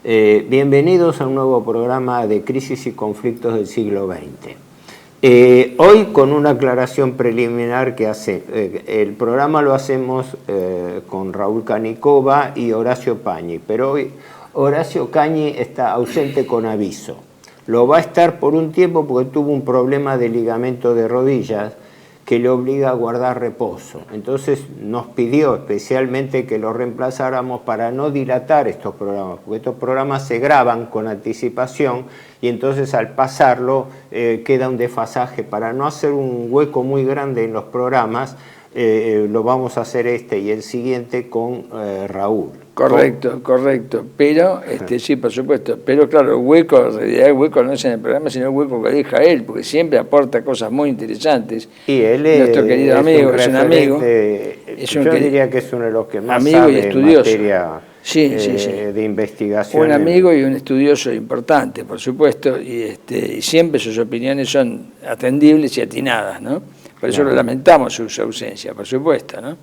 Bienvenidos a un nuevo programa de Crisis y Conflictos del siglo XX. Hoy con una aclaración preliminar que el programa lo hacemos con Raúl Canicova y Horacio Pañi, pero hoy Horacio Cañi está ausente con aviso. Lo va a estar por un tiempo porque tuvo un problema de ligamento de rodillas que le obliga a guardar reposo. Entonces nos pidió especialmente que lo reemplazáramos para no dilatar estos programas, porque estos programas se graban con anticipación y entonces al pasarlo queda un desfasaje. Para no hacer un hueco muy grande en los programas, lo vamos a hacer este y el siguiente con Raúl. Correcto, pero, sí, por supuesto, pero claro, en realidad el hueco no es en el programa, sino el hueco que deja él, porque siempre aporta cosas muy interesantes. Y él es nuestro querido amigo, es un amigo. Yo diría que es uno de los que más amigo sabe y estudioso. En materia de investigación. Un amigo y un estudioso importante, por supuesto, y siempre sus opiniones son atendibles y atinadas, ¿no? Por eso lo lamentamos su ausencia, por supuesto, ¿no?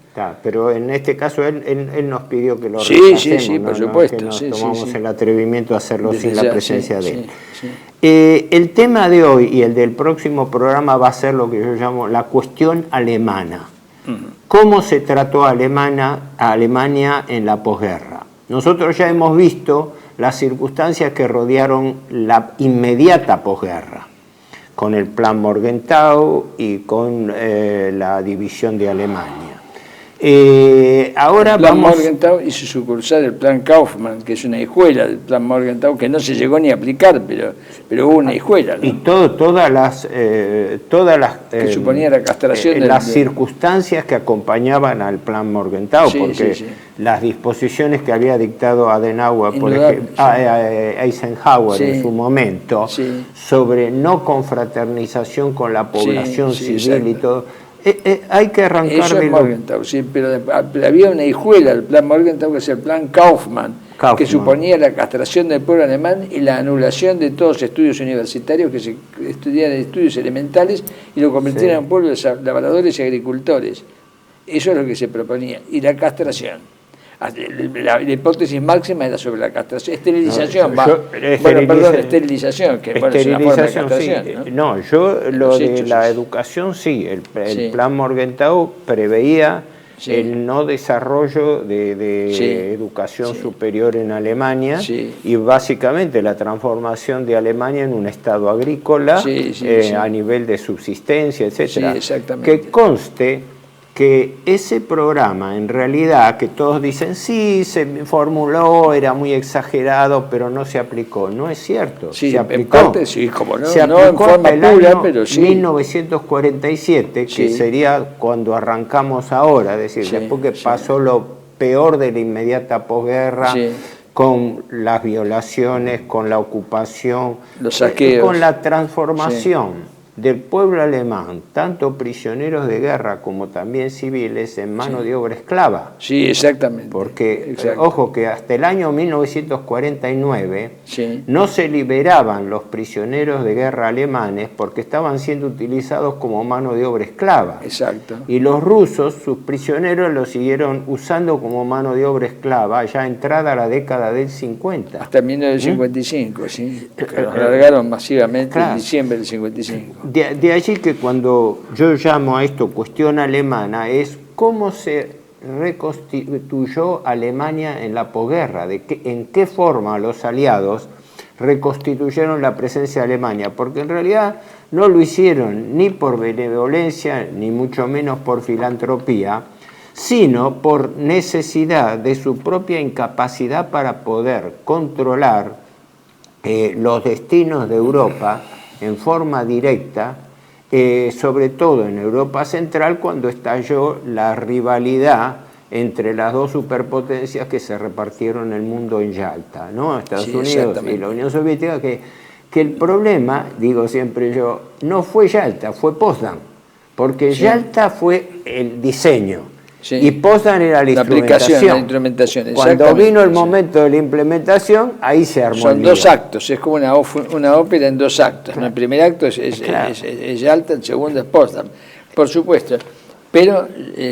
Pero en este caso él nos pidió que lo reemplacemos. Sí, por supuesto. Que nos tomamos el atrevimiento de hacerlo sin la presencia de él. Sí. El tema de hoy y el del próximo programa va a ser lo que yo llamo la cuestión alemana. ¿Cómo se trató a Alemania en la posguerra? Nosotros ya hemos visto las circunstancias que rodearon la inmediata posguerra, con el Plan Morgenthau y con la división de Alemania. Ahora el Plan Morgenthau y su sucursal, el Plan Kaufmann, que es una hijuela del Plan Morgenthau, que no se llegó ni a aplicar, pero hubo una hijuela, ¿no? Y todas las que suponía la castración las circunstancias que acompañaban al Plan Morgenthau, porque las disposiciones que había dictado Adenauer, por ejemplo, Eisenhower en su momento, sobre no confraternización con la población civil y todo. Hay que arrancar eso de es Morgenthau, pero había una hijuela, el Plan Morgenthau, que es el Plan Kaufmann, que suponía la castración del pueblo alemán y la anulación de todos los estudios universitarios que se estudiaban en estudios elementales y lo convirtieron en un pueblo de labradores y agricultores. Eso es lo que se proponía. Y la castración. La hipótesis máxima era sobre la castración, esterilización, esterilización, que es una forma de castración. Lo de la educación el Plan Morgenthau preveía el no desarrollo de educación superior en Alemania y básicamente la transformación de Alemania en un estado agrícola a nivel de subsistencia, etcétera. Que conste que ese programa, en realidad, que todos dicen, se formuló, era muy exagerado, pero no se aplicó. No es cierto. Sí, se aplicó. En parte sí, como no, se no en forma pura, pero sí. 1947, que sería cuando arrancamos ahora, es decir, después que pasó lo peor de la inmediata posguerra, con las violaciones, con la ocupación, los saqueos, con la transformación del pueblo alemán, tanto prisioneros de guerra como también civiles, en mano de obra esclava. Sí, exactamente. Porque, ojo, que hasta el año 1949 no se liberaban los prisioneros de guerra alemanes porque estaban siendo utilizados como mano de obra esclava. Exacto. Y los rusos, sus prisioneros, los siguieron usando como mano de obra esclava ya entrada la década del 50. Hasta 1955, que los largaron masivamente en diciembre del 55. De allí que cuando yo llamo a esto cuestión alemana es cómo se reconstituyó Alemania en la posguerra, en qué forma los aliados reconstituyeron la presencia de Alemania, porque en realidad no lo hicieron ni por benevolencia, ni mucho menos por filantropía, sino por necesidad de su propia incapacidad para poder controlar los destinos de Europa en forma directa, sobre todo en Europa Central, cuando estalló la rivalidad entre las dos superpotencias que se repartieron el mundo en Yalta, ¿no? Estados Unidos y la Unión Soviética, que el problema, digo siempre yo, no fue Yalta, fue Potsdam, porque Yalta fue el diseño. Y Potsdam era la instrumentación. Cuando vino el momento de la implementación, ahí se armó. Son dos actos, es como una ópera en dos actos. El primer acto es Yalta, el segundo es Potsdam, por supuesto. Pero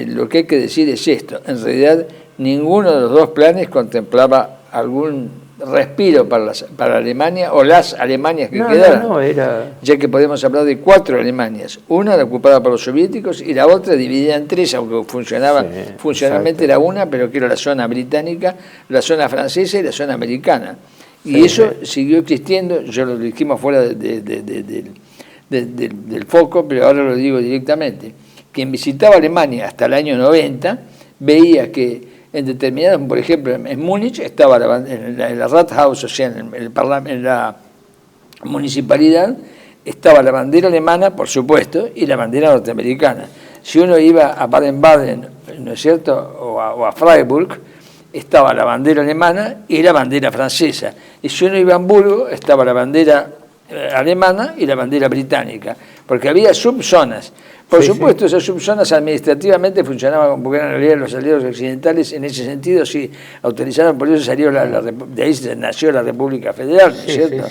lo que hay que decir es esto: en realidad, ninguno de los dos planes contemplaba algún respiro para Alemania, o las Alemanias que quedaron, ya que podemos hablar de 4 Alemanias, una la ocupada por los soviéticos y la otra dividida en 3, aunque funcionalmente era una, pero que era la zona británica, la zona francesa y la zona americana. Y eso siguió existiendo, yo lo dijimos fuera del foco, pero ahora lo digo directamente. Quien visitaba Alemania hasta el año 90 veía que en determinados, por ejemplo, en Múnich estaba en la Rathaus, o sea, en la municipalidad, estaba la bandera alemana, por supuesto, y la bandera norteamericana. Si uno iba a Baden-Baden, ¿no es cierto?, o a Freiburg, estaba la bandera alemana y la bandera francesa. Y si uno iba a Hamburgo, estaba la bandera alemana y la bandera británica, porque había subzonas. Por supuesto, esas subzonas administrativamente funcionaban, porque en realidad los aliados occidentales en ese sentido sí autorizaron, por eso salió de ahí nació la República Federal, ¿no es cierto?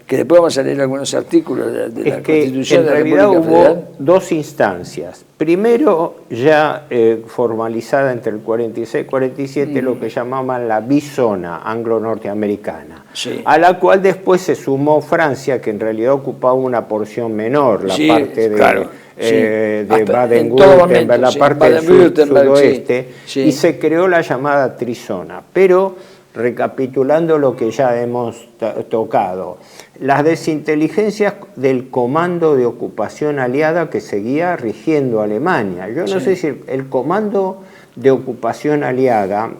Que después vamos a leer algunos artículos de la Constitución de la República Federal. Hubo 2 instancias. Primero, ya formalizada entre el 46 y 47, lo que llamaban la bizona anglo-norteamericana, a la cual después se sumó Francia, que en realidad ocupaba una porción menor, la parte de Baden-Württemberg, la parte del sudoeste, y se creó la llamada trizona. Pero, recapitulando lo que ya hemos tocado, las desinteligencias del Comando de Ocupación Aliada que seguía rigiendo a Alemania. Yo no sé si el Comando de Ocupación Aliada,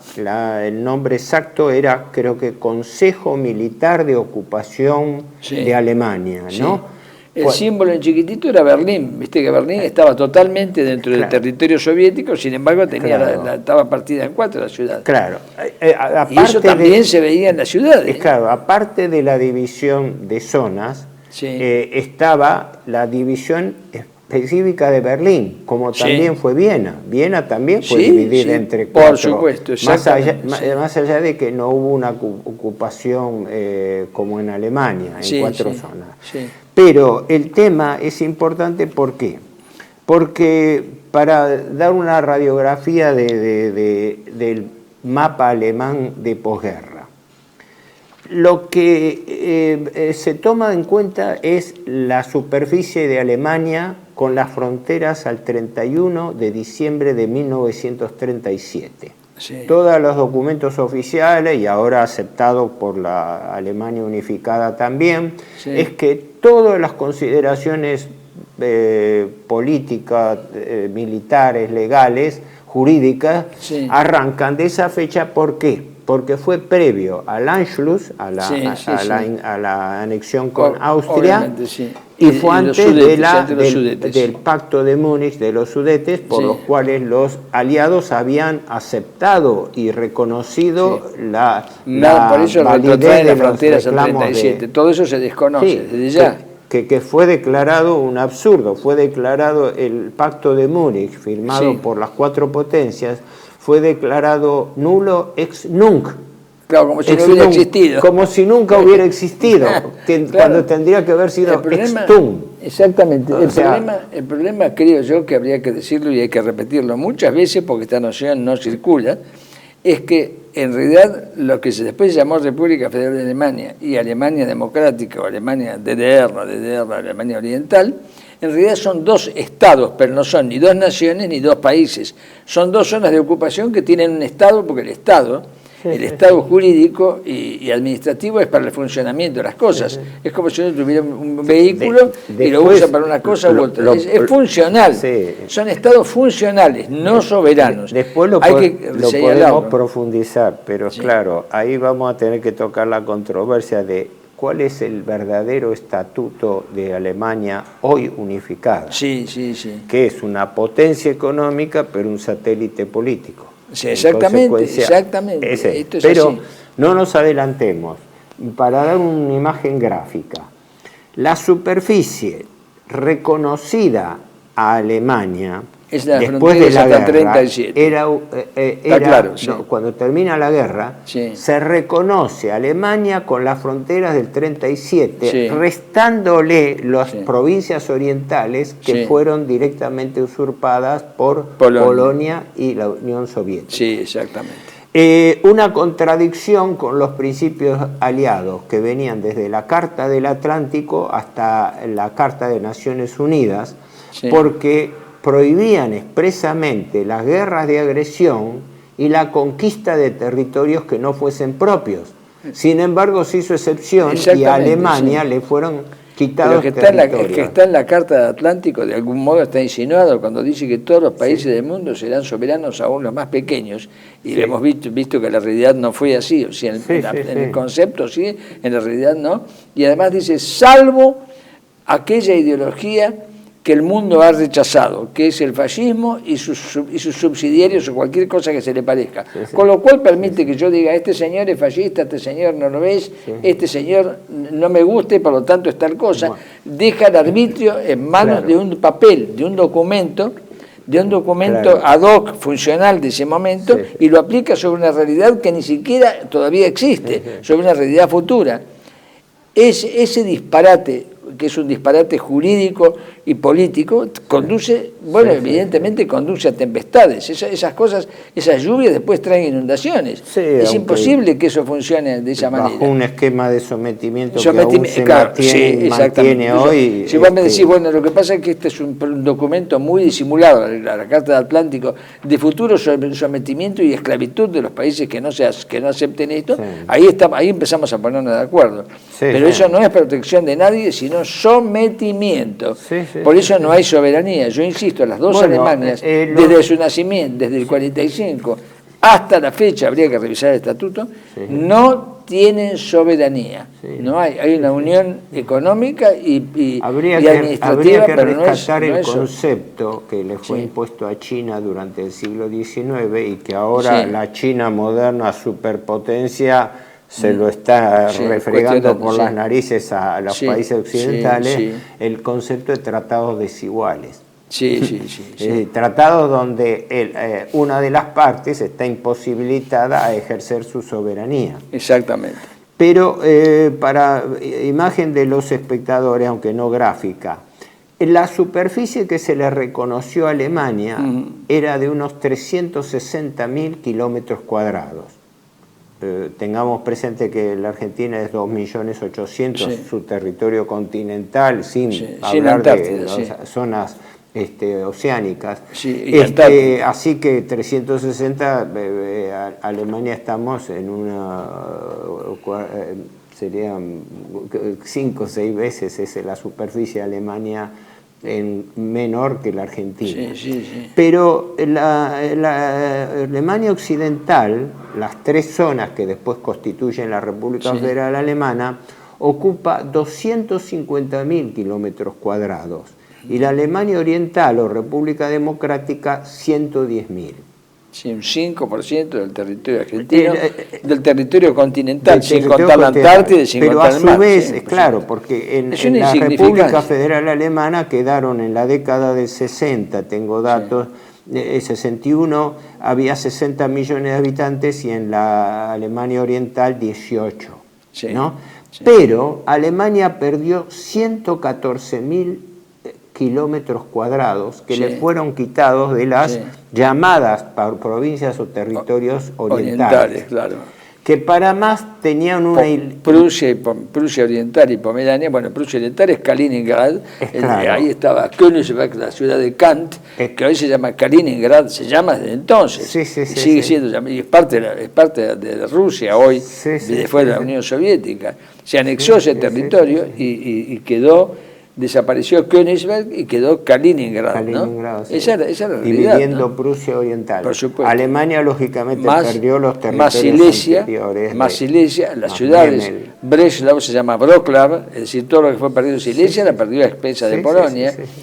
el nombre exacto era, creo que, Consejo Militar de Ocupación de Alemania, ¿no? El símbolo en chiquitito era Berlín, viste que Berlín estaba totalmente dentro del territorio soviético, sin embargo estaba partida en 4 la ciudad. Claro. Y eso también se veía en las ciudades. Claro, aparte de la división de zonas, estaba la división específica de Berlín, como también fue Viena. Viena también fue dividida entre 4. Por supuesto, más allá de que no hubo una ocupación como en Alemania, en 4 zonas. Pero el tema es importante, ¿por qué? Porque para dar una radiografía del mapa alemán de posguerra, lo que se toma en cuenta es la superficie de Alemania con las fronteras al 31 de diciembre de 1937. Todos los documentos oficiales, y ahora aceptados por la Alemania unificada también, es que todas las consideraciones políticas, militares, legales, jurídicas, arrancan de esa fecha. ¿Por qué? Porque fue previo al Anschluss, a la anexión con Austria, y fue antes del Pacto de Múnich de los Sudetes, por los cuales los aliados habían aceptado y reconocido por eso validez de las fronteras al 37. Todo eso se desconoce desde ya. Que fue declarado un absurdo, fue declarado el Pacto de Múnich, firmado por las 4 potencias, fue declarado nulo ex nunc. Claro, como si no hubiera existido. Como si nunca hubiera existido, cuando tendría que haber sido ex tunc. Exactamente. El problema, creo yo, que habría que decirlo y hay que repetirlo muchas veces porque esta noción no circula, es que en realidad lo que después se llamó República Federal de Alemania y Alemania Democrática o Alemania DDR, Alemania Oriental, en realidad son 2 estados, pero no son ni 2 naciones ni 2 países. Son 2 zonas de ocupación que tienen un estado, porque el estado jurídico y administrativo es para el funcionamiento de las cosas. Es como si uno tuviera un vehículo y lo usa para una cosa u otra. Es funcional. Son estados funcionales, no soberanos. Después lo podemos profundizar, pero claro, ahí vamos a tener que tocar la controversia de cuál es el verdadero estatuto de Alemania hoy unificada. Que es una potencia económica, pero un satélite político. Exactamente. Pero no nos adelantemos. Para dar una imagen gráfica, la superficie reconocida a Alemania es la después de la guerra, 37. Cuando termina la guerra, se reconoce a Alemania con las fronteras del 37, restándole las provincias orientales que fueron directamente usurpadas por Polonia y la Unión Soviética. Sí, exactamente. Una contradicción con los principios aliados que venían desde la Carta del Atlántico hasta la Carta de Naciones Unidas, sí, porque prohibían expresamente las guerras de agresión y la conquista de territorios que no fuesen propios. Sin embargo, se hizo excepción y a Alemania, sí, le fueron quitados territorios. Que está en la Carta del Atlántico, de algún modo está insinuado cuando dice que todos los países, sí, del mundo serán soberanos, aún los más pequeños, y sí, hemos visto que la realidad no fue así, o sea, en el concepto sí, en la realidad no, y además dice, salvo aquella ideología que el mundo ha rechazado, que es el fascismo y sus subsidiarios o cualquier cosa que se le parezca. Sí, sí. Con lo cual permite que yo diga, este señor es fascista, este señor no lo es, sí, este señor no me gusta y por lo tanto es tal cosa. Bueno, deja el arbitrio en manos, claro, de un papel, de un documento claro, ad hoc, funcional de ese momento, sí, sí, y lo aplica sobre una realidad que ni siquiera todavía existe, sí, sí, sobre una realidad futura. Ese disparate, que es un disparate jurídico y político, conduce, bueno, sí, evidentemente conduce a tempestades. Esas cosas, esas lluvias después traen inundaciones. Sí, es imposible que eso funcione de esa manera. Bajo un esquema de sometimiento que aún se mantiene hoy. Si vos me decís, bueno, lo que pasa es que este es un documento muy disimulado, la Carta del Atlántico, de futuro sometimiento y esclavitud de los países que no acepten esto, sí, ahí empezamos a ponernos de acuerdo. Sí, pero sí, eso no es protección de nadie, sino sometimiento. Sí, sí, por eso no hay soberanía. Yo insisto, las dos Alemanias, desde su nacimiento, desde el 45 hasta la fecha, habría que revisar el estatuto, sí, no tienen soberanía. Sí. No hay una unión económica y administrativa. Habría que rescatar el concepto que le fue, sí, impuesto a China durante el siglo XIX y que ahora, sí, la China moderna, superpotencia, se lo está, sí, refregando por, sí, las narices a los, sí, países occidentales, sí, sí, el concepto de tratados desiguales. Sí, sí, sí, sí. Tratados donde una de las partes está imposibilitada a ejercer su soberanía. Exactamente. Pero para imagen de los espectadores, aunque no gráfica, la superficie que se le reconoció a Alemania era de unos 360.000 kilómetros cuadrados. Tengamos presente que la Argentina es 2.800.000, sí, su territorio continental, sin, sí, hablar de las, sí, zonas oceánicas. Sí, así que 360, Alemania estamos en una, serían 5 o 6 veces es la superficie de Alemania menor que la Argentina. Sí, sí, sí. Pero la Alemania Occidental, las 3 zonas que después constituyen la República, sí, Federal Alemana, ocupa 250.000 kilómetros cuadrados. Y la Alemania Oriental o República Democrática, 110.000. Sí, un 5% del territorio argentino, del territorio continental, sin contar la Antártida y sin contar el mar. Pero a su vez, claro, porque en la República Federal Alemana quedaron en la década del 60, tengo datos, sí, 61 había 60 millones de habitantes y en la Alemania Oriental 18, sí, ¿no? Sí. Pero Alemania perdió 114.000 kilómetros cuadrados que, sí, le fueron quitados de las, sí, llamadas provincias o territorios orientales, claro, que para más tenían una... Prusia Oriental y Pomerania. Bueno, Prusia Oriental es Kaliningrad, claro, ahí estaba Königsberg, la ciudad de Kant, que hoy se llama Kaliningrad, se llama desde entonces, sí, sí, sí, sigue, sí, siendo, y es parte de Rusia hoy, sí, sí, después, sí, de la Unión Soviética. Se anexó, sí, ese territorio, sí, sí, sí, y quedó... Desapareció Königsberg y quedó Kaliningrad, ¿no? Sí. Esa era la realidad, dividiendo, ¿no? Prusia Oriental. Por supuesto. Alemania, lógicamente, perdió los territorios anteriores. Más Silesia, las ciudades, Breslau se llama Wrocław, es decir, todo lo que fue perdido Silesia, sí, la perdió a expensas, sí, de Polonia. Sí, sí, sí.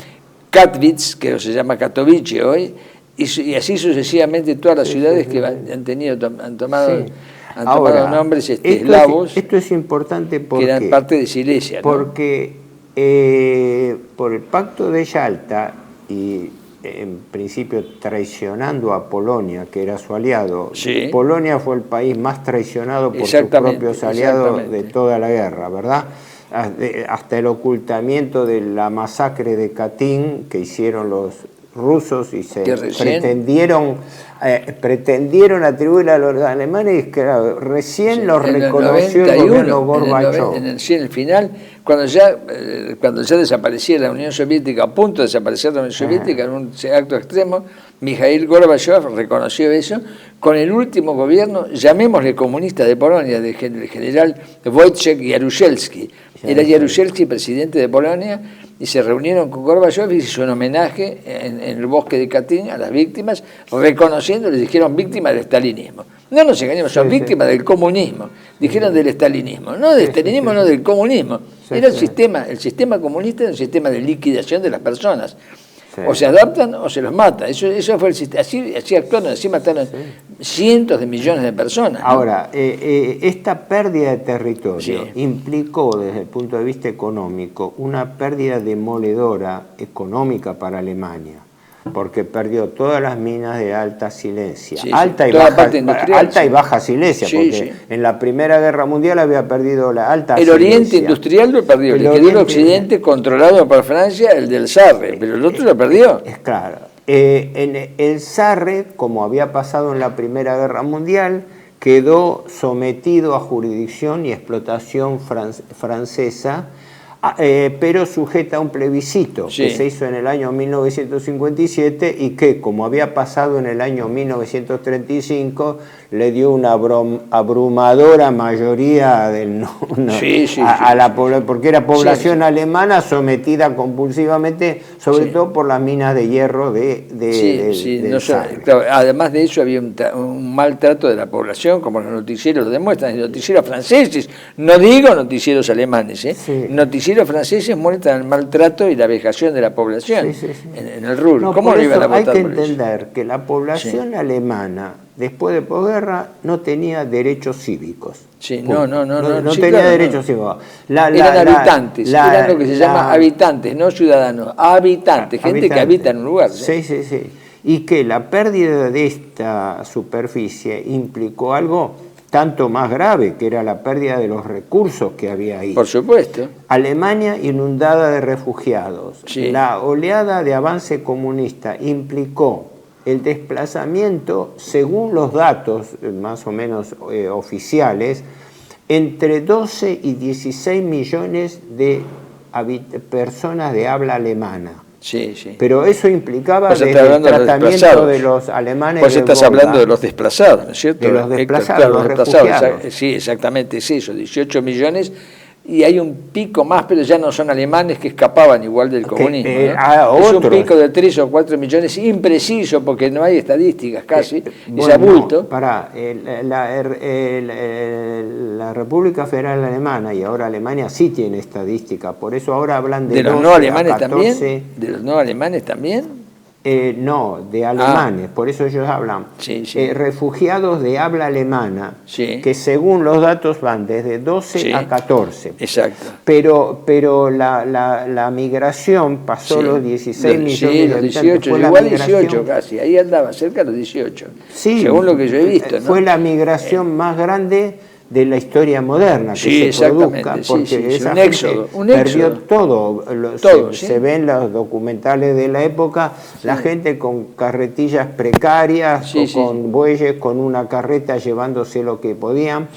Katowice, que se llama Katowice hoy, y así sucesivamente todas las, sí, ciudades, sí, que han tomado... Sí. Ahora, nombres eslavos. Esto es importante porque... Que eran parte de Silesia, ¿no? Porque... por el Pacto de Yalta y en principio traicionando a Polonia, que era su aliado, sí, Polonia fue el país más traicionado por sus propios aliados de toda la guerra, ¿verdad? Hasta el ocultamiento de la masacre de Katyn que hicieron los rusos y se pretendieron atribuir a los alemanes, que recién los reconoció el gobierno Gorbachov. En el final, cuando ya desaparecía la Unión Soviética, a punto de desaparecer la Unión Soviética, en un acto extremo, Mikhail Gorbachov reconoció eso con el último gobierno, llamémosle comunista de Polonia, del general Wojciech Jaruzelski. Era Jaruzelski presidente de Polonia, y se reunieron con Gorbachov y hizo un homenaje en el bosque de Katyn a las víctimas, reconociendo, les dijeron víctimas del stalinismo. No nos engañemos, son víctimas del comunismo. Dijeron del stalinismo, no del stalinismo, no del comunismo. Era el sistema comunista era un sistema de liquidación de las personas. O se adaptan o se los mata. Eso fue el sistema. Así actuaron, así mataron cientos de millones de personas, ¿no? Ahora, esta pérdida de territorio implicó, desde el punto de vista económico, una pérdida demoledora económica para Alemania, porque perdió todas las minas de alta silencia, alta y baja silencia, porque en la Primera Guerra Mundial había perdido la alta silencia. El oriente industrial lo perdió, le quedó el occidente controlado por Francia, el del Sarre, pero el otro lo perdió. Es claro. En el Sarre, como había pasado en la Primera Guerra Mundial, quedó sometido a jurisdicción y explotación francesa, pero sujeta a un plebiscito que se hizo en el año 1957 y que, como había pasado en el año 1935, le dio una abrumadora mayoría porque era población alemana sometida compulsivamente, sobre todo por las minas de hierro claro, además de eso había un maltrato de la población, como los noticieros lo demuestran, los noticieros franceses, no digo noticieros alemanes, noticieros franceses muestran el maltrato y la vejación de la población en el Ruhr. ¿Cómo lo iban a votar? Hay que entender que la población alemana, después de posguerra, no tenía derechos cívicos. No tenía derechos cívicos. Eran habitantes, eran lo que se llama habitantes, no ciudadanos, habitantes, gente que habita en un lugar. Sí. Y que la pérdida de esta superficie implicó algo tanto más grave, que era la pérdida de los recursos que había ahí. Por supuesto. Alemania inundada de refugiados. La oleada de avance comunista implicó el desplazamiento, según los datos más o menos oficiales, entre 12 y 16 millones de personas de habla alemana. Pero eso implicaba el tratamiento de los alemanes. Pues estás hablando de los desplazados, ¿no es cierto? De los desplazados, los refugiados. Sí, exactamente, es eso, 18 millones. Y hay un pico más, pero ya no son alemanes que escapaban igual del comunismo. Es un pico de 3 o 4 millones, impreciso, porque no hay estadísticas casi, es abulto. La República Federal Alemana, y ahora Alemania sí tiene estadística, por eso ahora hablan de los no alemanes también. ¿De los no alemanes también? No, de alemanes, por eso ellos hablan. Refugiados de habla alemana, que según los datos van desde 12 a 14. Exacto. Pero la migración pasó los 16 millones de 18, igual 18 casi, ahí andaba, cerca de los 18. Según lo que yo he visto, ¿no? Fue la migración más grande de la historia moderna que se produzca, porque esa gente perdió todo. Se ven los documentales de la época, la gente con carretillas precarias, con bueyes, con una carreta llevándose lo que podían,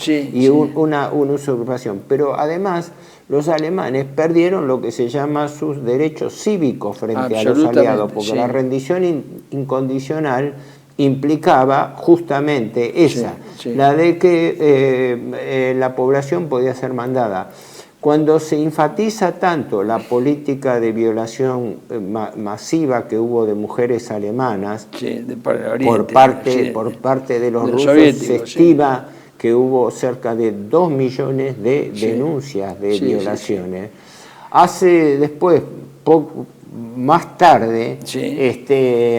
una usurpación. Pero además los alemanes perdieron lo que se llama sus derechos cívicos frente a los aliados, porque la rendición incondicional implicaba justamente esa, la de que la población podía ser mandada. Cuando se enfatiza tanto la política de violación masiva que hubo de mujeres alemanas por parte de los rusos, se estima que hubo cerca de 2 millones de denuncias de violaciones. Después, más tarde,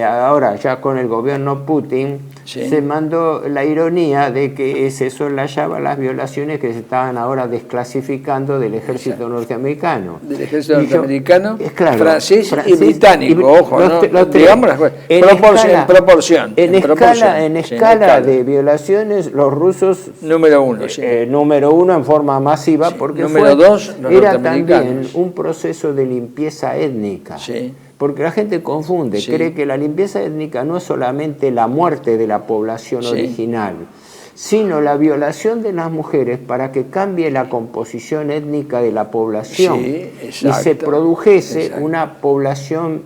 ahora ya con el gobierno Putin, se mandó la ironía de que se soslayaban las violaciones que se estaban ahora desclasificando del ejército norteamericano. Del ejército norteamericano, francés y británico, ojo, digamos las cosas, en proporción. En escala de violaciones, los rusos número uno en forma masiva, porque número 2 era también un proceso de limpieza étnica. porque la gente confunde, cree que la limpieza étnica no es solamente la muerte de la población original, sino la violación de las mujeres para que cambie la composición étnica de la población y se produjese una población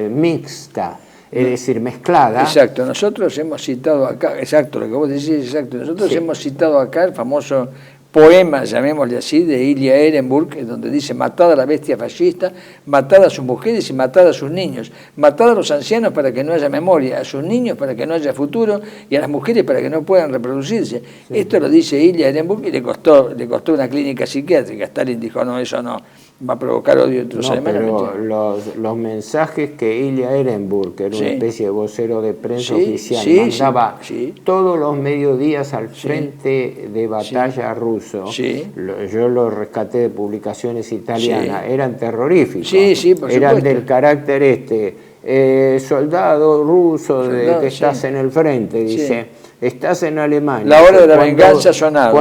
mixta, es decir, mezclada. Exacto, nosotros hemos citado acá, exacto, lo que vos decís es exacto, nosotros hemos citado acá el famoso poema, llamémosle así, de Ilya Ehrenburg, donde dice: matad a la bestia fascista, matad a sus mujeres y matad a sus niños, matad a los ancianos para que no haya memoria, a sus niños para que no haya futuro y a las mujeres para que no puedan reproducirse. Esto lo dice Ilya Ehrenburg y le costó una clínica psiquiátrica. Stalin dijo: no, eso no, va a provocar odio entre los alemanes. Pero los mensajes que Ilya Ehrenburg, que era una especie de vocero de prensa oficial, mandaba todos los mediodías al frente de batalla ruso, yo lo rescaté de publicaciones italianas, eran terroríficos, eran del carácter soldado ruso que estás en el frente, dice, estás en Alemania. La hora de la venganza ha sonado.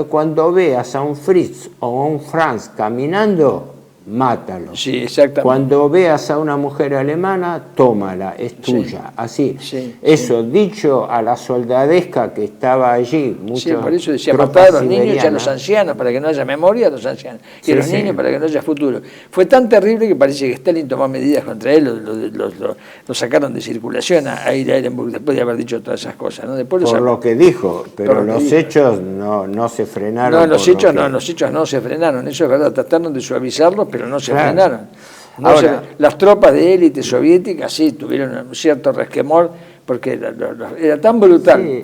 Cuando veas a un Fritz o a un Franz caminando, mátalo. Sí, exactamente. Cuando veas a una mujer alemana, tómala, es tuya. Así. Eso dicho a la soldadesca que estaba allí. Por eso decía: matar a los niños y a los ancianos para que no haya memoria, a los ancianos. Y a los niños para que no haya futuro. Fue tan terrible que parece que Stalin tomó medidas contra él, lo sacaron de circulación a Ehrenburg después de haber dicho todas esas cosas, ¿no? Después por lo que dijo, pero los hechos no se frenaron. No, los hechos no se frenaron, eso es verdad, trataron de suavizarlos, pero no se frenaron. Las tropas de élite soviéticas sí tuvieron un cierto resquemor, porque era tan brutal,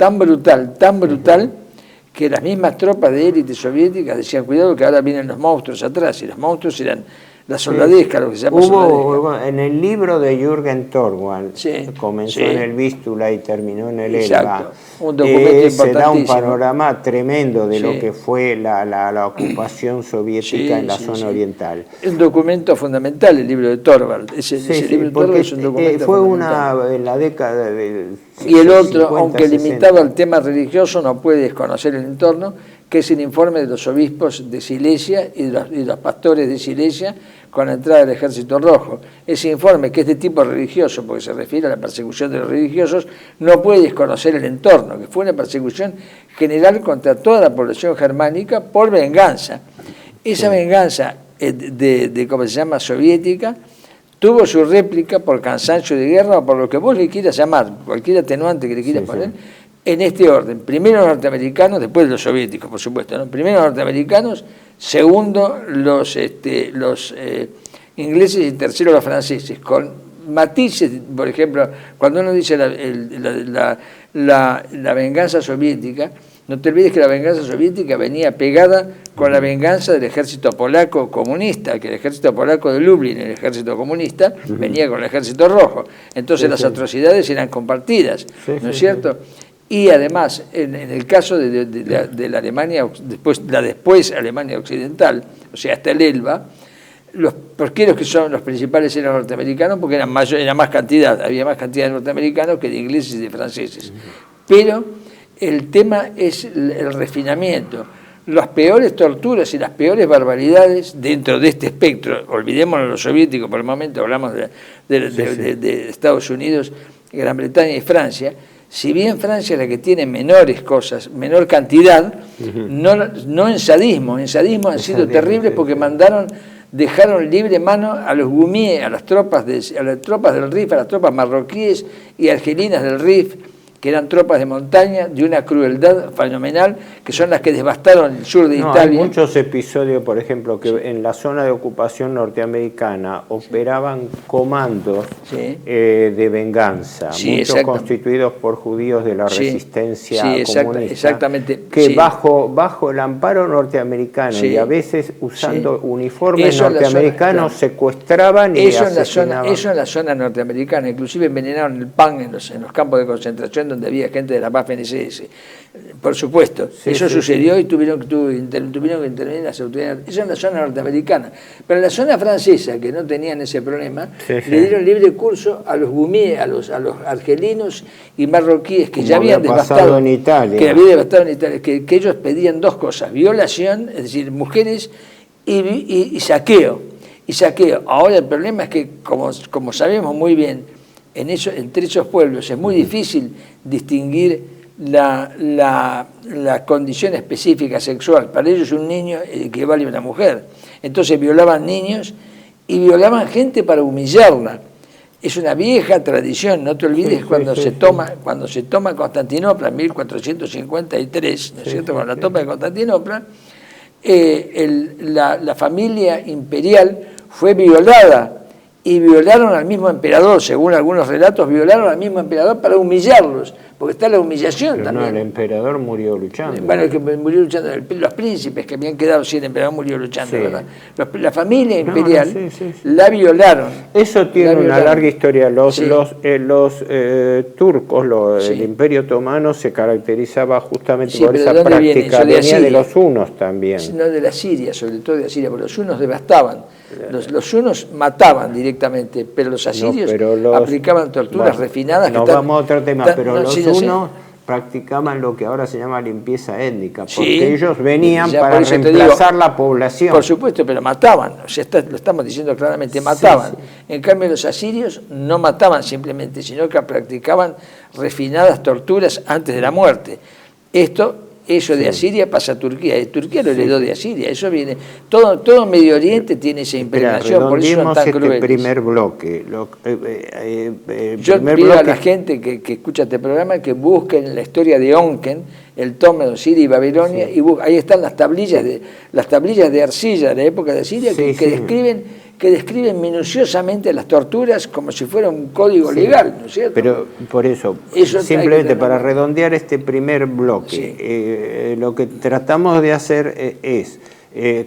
que las mismas tropas de élite soviéticas decían: cuidado que ahora vienen los monstruos atrás, y los monstruos eran la soldadesca, lo que se llama soldadesca. En el libro de Jürgen Thorwald, comenzó en el Vístula y terminó en el Elba, un documento se da un panorama tremendo de lo que fue la ocupación soviética en la zona oriental. Es un documento fundamental el libro de Thorwald. Ese libro de Thorwald es un documento fundamental. En la década de y el otro, 50, aunque 60. Limitado al tema religioso, no puede desconocer el entorno, que es el informe de los obispos de Silesia y de los pastores de Silesia con la entrada del Ejército Rojo. Ese informe, que es de tipo religioso, porque se refiere a la persecución de los religiosos, no puede desconocer el entorno, que fue una persecución general contra toda la población germánica por venganza. Esa venganza ¿cómo se llama?, soviética, tuvo su réplica por cansancio de guerra o por lo que vos le quieras llamar, cualquier atenuante que le quieras poner, en este orden: primero los norteamericanos, después los soviéticos, por supuesto, ¿no? Primero los norteamericanos, segundo los ingleses y tercero los franceses, con matices. Por ejemplo, cuando uno dice la venganza soviética, no te olvides que la venganza soviética venía pegada con la venganza del ejército polaco comunista, que el ejército polaco de Lublin, el ejército comunista, venía con el ejército rojo. Entonces las atrocidades eran compartidas, ¿no es cierto? Y además, en el caso de la Alemania, después Alemania Occidental, o sea, hasta el Elba, ¿por qué que son los principales eran norteamericanos? Porque había más cantidad de norteamericanos que de ingleses y de franceses. Pero el tema es el refinamiento. Las peores torturas y las peores barbaridades dentro de este espectro, olvidémonos de los soviéticos por el momento, hablamos de Estados Unidos, Gran Bretaña y Francia. Si bien Francia es la que tiene menores cosas, menor cantidad, no en sadismo. En sadismo han sido terribles porque dejaron libre mano a los Gumie, a las tropas del Rif, a las tropas marroquíes y argelinas del Rif, que eran tropas de montaña de una crueldad fenomenal, que son las que devastaron el sur de Italia. Hay muchos episodios, por ejemplo, que en la zona de ocupación norteamericana operaban comandos de venganza, muchos constituidos por judíos de la resistencia comunista, exactamente, que bajo el amparo norteamericano y a veces usando uniformes norteamericanos secuestraban y asesinaban. Eso en la zona norteamericana, inclusive envenenaron el pan en los campos de concentración donde había gente de la Waffen-SS. Por supuesto, eso sucedió y tuvieron que intervenir las autoridades. Eso en la zona norteamericana. Pero en la zona francesa, que no tenían ese problema, le dieron libre curso a los Gumie, a los argelinos y marroquíes que ya habían devastado en Italia. Que ellos pedían dos cosas: violación, es decir, mujeres, y saqueo. y saqueo. Ahora el problema es que, como sabemos muy bien, entre esos pueblos es muy difícil distinguir la condición específica sexual. Para ellos un niño equivale a una mujer. Entonces violaban niños y violaban gente para humillarla. Es una vieja tradición, no te olvides cuando se toma Constantinopla en 1453, ¿no es cierto? Con la toma de Constantinopla, la familia imperial fue violada y violaron al mismo emperador, según algunos relatos, violaron al mismo emperador para humillarlos, porque está la humillación. Pero también. No, el emperador murió luchando. Bueno, el que murió luchando, los príncipes que habían quedado, sí, el emperador murió luchando, sí. ¿Verdad? La familia imperial la violaron. Eso tiene una larga historia. Los turcos, el Imperio Otomano se caracterizaba justamente por esa práctica. Venía de los hunos también. No, de la Siria, sobre todo de la Siria, porque los hunos devastaban. Los hunos mataban directamente, pero los asirios aplicaban torturas refinadas. Vamos a otro tema, pero los hunos practicaban lo que ahora se llama limpieza étnica, porque ellos venían para reemplazar la población. Por supuesto, pero mataban, o sea, lo estamos diciendo claramente, mataban. En cambio los asirios no mataban simplemente, sino que practicaban refinadas torturas antes de la muerte. Eso de Asiria pasa a Turquía, Turquía lo heredó de Asiria, eso viene, todo Medio Oriente tiene esa impregnación, por eso son tan crueles. Primer bloque. Yo pido a la gente que escucha este programa que busquen la historia de Onken, el tome de Siria y Babilonia, y ahí están las tablillas de arcilla de la época de Asiria que describen minuciosamente las torturas como si fuera un código legal, ¿no es cierto? Pero por eso simplemente para redondear este primer bloque, lo que tratamos de hacer es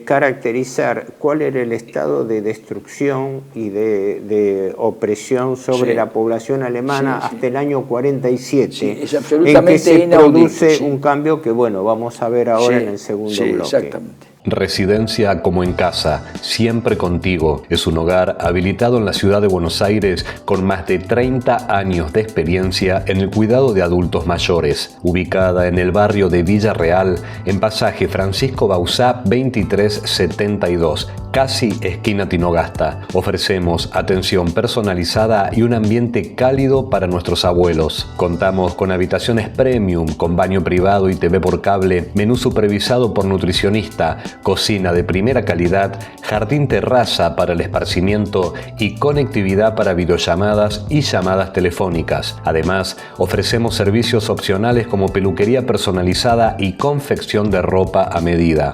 caracterizar cuál era el estado de destrucción y de opresión sobre la población alemana hasta el año 47, es absolutamente en que se produce un cambio que, vamos a ver ahora en el segundo bloque. Exactamente. Residencia como en casa, siempre contigo. Es un hogar habilitado en la ciudad de Buenos Aires con más de 30 años de experiencia en el cuidado de adultos mayores. Ubicada en el barrio de Villa Real, en pasaje Francisco Bauzá 2372, casi esquina Tinogasta. Ofrecemos atención personalizada y un ambiente cálido para nuestros abuelos. Contamos con habitaciones premium, con baño privado y TV por cable, menú supervisado por nutricionista, cocina de primera calidad, jardín terraza para el esparcimiento y conectividad para videollamadas y llamadas telefónicas. Además, ofrecemos servicios opcionales como peluquería personalizada y confección de ropa a medida.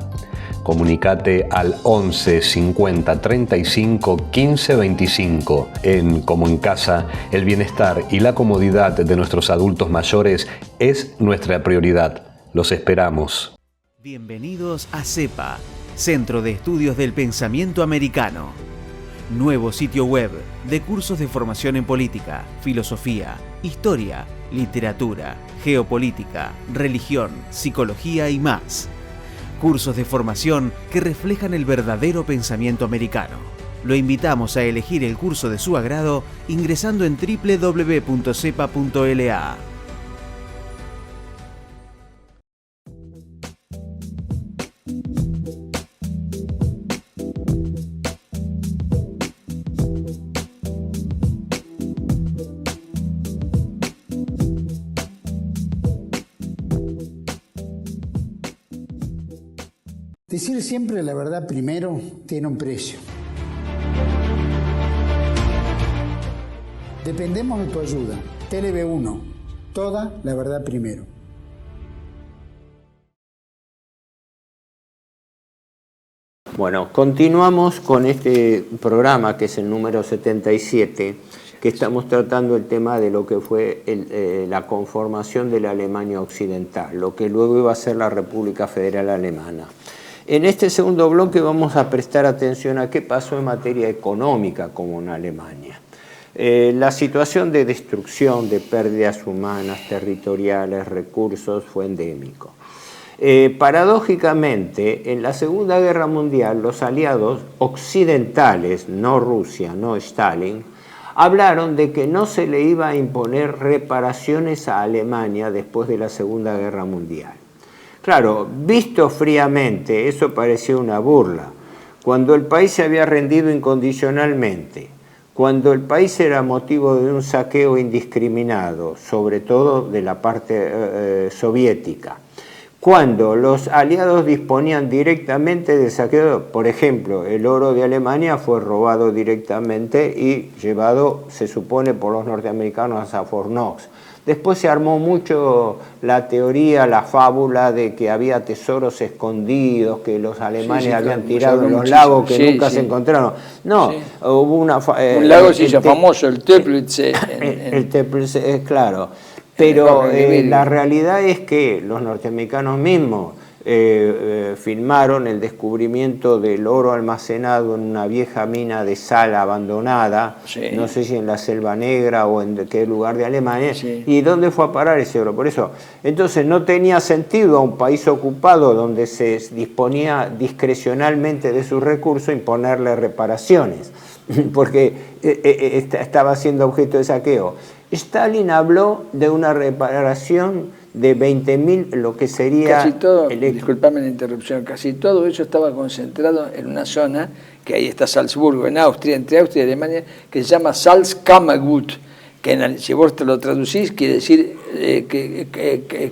Comunicate al 11 50 35 15 25. Como en casa, el bienestar y la comodidad de nuestros adultos mayores es nuestra prioridad. Los esperamos. Bienvenidos a CEPA, Centro de Estudios del Pensamiento Americano. Nuevo sitio web de cursos de formación en política, filosofía, historia, literatura, geopolítica, religión, psicología y más. Cursos de formación que reflejan el verdadero pensamiento americano. Lo invitamos a elegir el curso de su agrado ingresando en www.cepa.la. Decir siempre la verdad primero tiene un precio. Dependemos de tu ayuda. TLB1, toda la verdad primero. Bueno, continuamos con este programa que es el número 77, que estamos tratando el tema de lo que fue la conformación de la Alemania Occidental, lo que luego iba a ser la República Federal Alemana. En este segundo bloque vamos a prestar atención a qué pasó en materia económica como en Alemania. La situación de destrucción, de pérdidas humanas, territoriales, recursos, fue endémico. Paradójicamente, en la Segunda Guerra Mundial, los aliados occidentales, no Rusia, no Stalin, hablaron de que no se le iba a imponer reparaciones a Alemania después de la Segunda Guerra Mundial. Claro, visto fríamente, eso parecía una burla, cuando el país se había rendido incondicionalmente, cuando el país era motivo de un saqueo indiscriminado, sobre todo de la parte soviética, cuando los aliados disponían directamente de saqueo, por ejemplo, el oro de Alemania fue robado directamente y llevado, se supone, por los norteamericanos a Fort Knox. Después se armó mucho la teoría, la fábula de que había tesoros escondidos, que los alemanes habían tirado en los lagos que nunca se encontraron. No, hubo un lago se hizo famoso, el Teplitz. El Teplitz, claro. Pero la realidad es que los norteamericanos mismos filmaron el descubrimiento del oro almacenado en una vieja mina de sal abandonada, no sé si en la Selva Negra o en qué lugar de Alemania, y dónde fue a parar ese oro. Por eso, entonces no tenía sentido a un país ocupado donde se disponía discrecionalmente de sus recursos imponerle reparaciones, porque estaba siendo objeto de saqueo. Stalin habló de una reparación de 20.000, lo que sería... Casi todo, disculpame la interrupción, casi todo eso estaba concentrado en una zona, que ahí está Salzburgo, en Austria, entre Austria y Alemania, que se llama Salzkammergut, que si vos te lo traducís quiere decir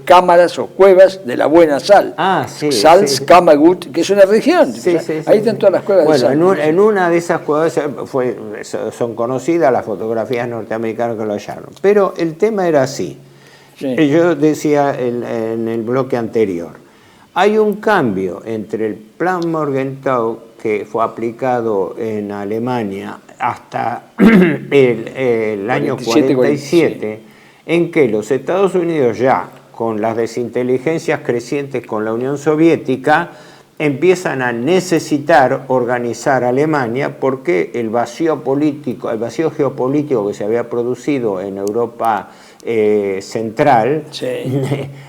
cámaras o cuevas de la buena sal. Salzkammergut, que es una región. Ahí están todas las cuevas de sal. En una de esas cuevas son conocidas las fotografías norteamericanas que lo hallaron. Pero el tema era así. Yo decía en el bloque anterior, hay un cambio entre el plan Morgenthau que fue aplicado en Alemania hasta el año 47, en que los Estados Unidos ya, con las desinteligencias crecientes con la Unión Soviética, empiezan a necesitar organizar a Alemania porque el vacío geopolítico que se había producido en Europa central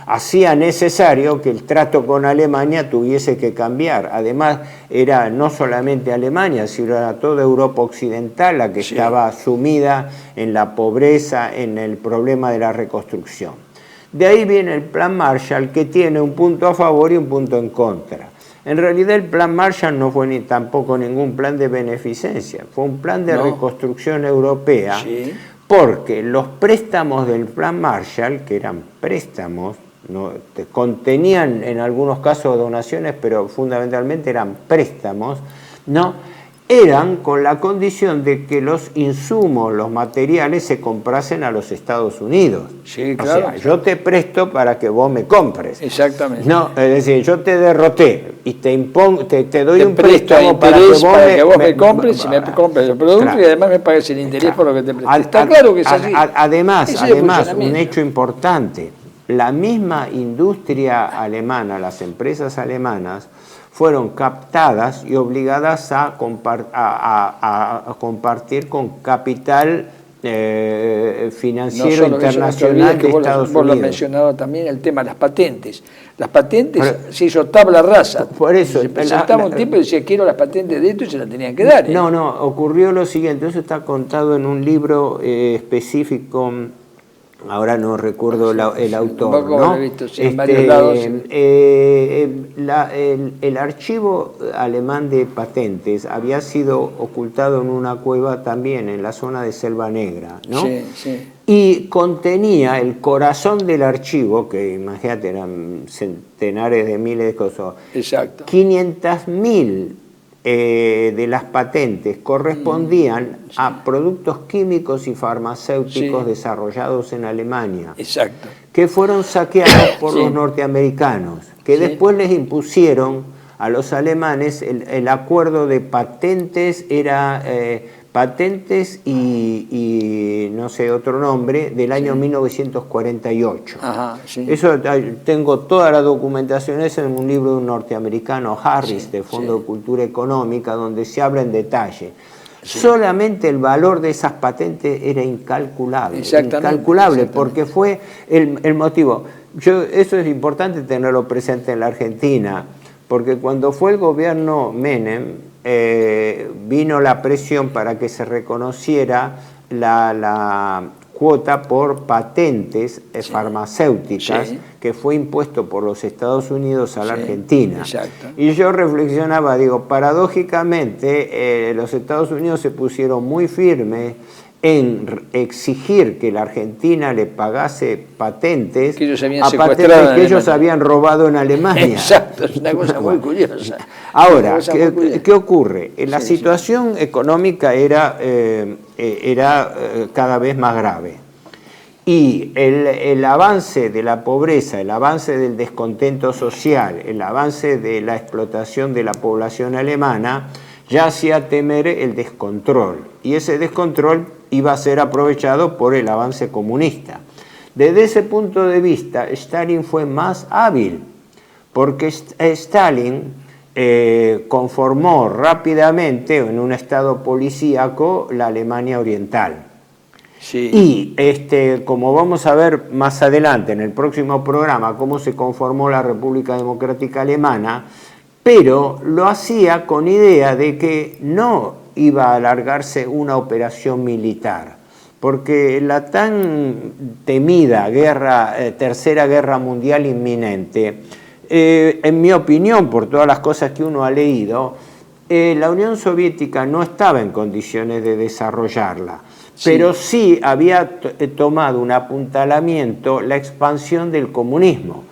hacía necesario que el trato con Alemania tuviese que cambiar. Además, era no solamente Alemania, sino era toda Europa occidental la que estaba sumida en la pobreza, en el problema de la reconstrucción. De ahí viene el Plan Marshall, que tiene un punto a favor y un punto en contra. En realidad el Plan Marshall no fue tampoco ningún plan de beneficencia, fue un plan de reconstrucción europea, porque los préstamos del Plan Marshall, que eran préstamos, contenían en algunos casos donaciones, pero fundamentalmente eran préstamos, eran con la condición de que los insumos, los materiales se comprasen a los Estados Unidos. Claro. O sea, yo te presto para que vos me compres. Exactamente. Es decir, yo te derroté y te doy un préstamo para que vos me compres y me compres el producto y además me pagues el interés por lo que te presté. Está claro que es así. Además, un hecho importante, la misma industria alemana, las empresas alemanas, fueron captadas y obligadas a compartir con capital financiero internacional de Estados Unidos. Vos lo has mencionado también, el tema de las patentes. Las patentes se hizo tabla rasa. Por eso. Se presentaba un tipo y decía, quiero las patentes de esto, y se las tenían que dar. Ocurrió lo siguiente, eso está contado en un libro específico. Ahora no recuerdo el autor, lo he visto, en varios lados. El archivo alemán de patentes había sido ocultado en una cueva también en la zona de Selva Negra, y contenía el corazón del archivo, que imagínate, eran centenares de miles de cosas. Exacto. 500.000 de las patentes correspondían a productos químicos y farmacéuticos desarrollados en Alemania, que fueron saqueados por los norteamericanos, que después les impusieron a los alemanes el acuerdo de patentes, era patentes y no sé otro nombre, del año 1948. Eso tengo toda la documentación, es en un libro de un norteamericano, Harris, de Fondo de Cultura Económica, donde se habla en detalle. Solamente el valor de esas patentes era incalculable, porque fue el motivo. Eso es importante tenerlo presente en la Argentina, porque cuando fue el gobierno Menem, vino la presión para que se reconociera cuota por patentes farmacéuticas que fue impuesto por los Estados Unidos a la Argentina. Exacto. Y yo reflexionaba, digo, paradójicamente los Estados Unidos se pusieron muy firmes en exigir que la Argentina le pagase patentes que ellos habían a patentes que ellos habían robado en Alemania. Exacto, es una cosa muy curiosa. Ahora, ¿qué ocurre? La situación económica era cada vez más grave. Y el avance de la pobreza, el avance del descontento social, el avance de la explotación de la población alemana, ya hacía temer el descontrol. Y ese descontrol iba a ser aprovechado por el avance comunista. Desde ese punto de vista, Stalin fue más hábil, porque Stalin conformó rápidamente en un estado policíaco la Alemania Oriental. Sí. Y como vamos a ver más adelante en el próximo programa cómo se conformó la República Democrática Alemana, pero lo hacía con idea de que no iba a alargarse una operación militar, porque la tan temida Tercera Guerra Mundial inminente, en mi opinión, por todas las cosas que uno ha leído, la Unión Soviética no estaba en condiciones de desarrollarla, pero sí había tomado un apuntalamiento la expansión del comunismo.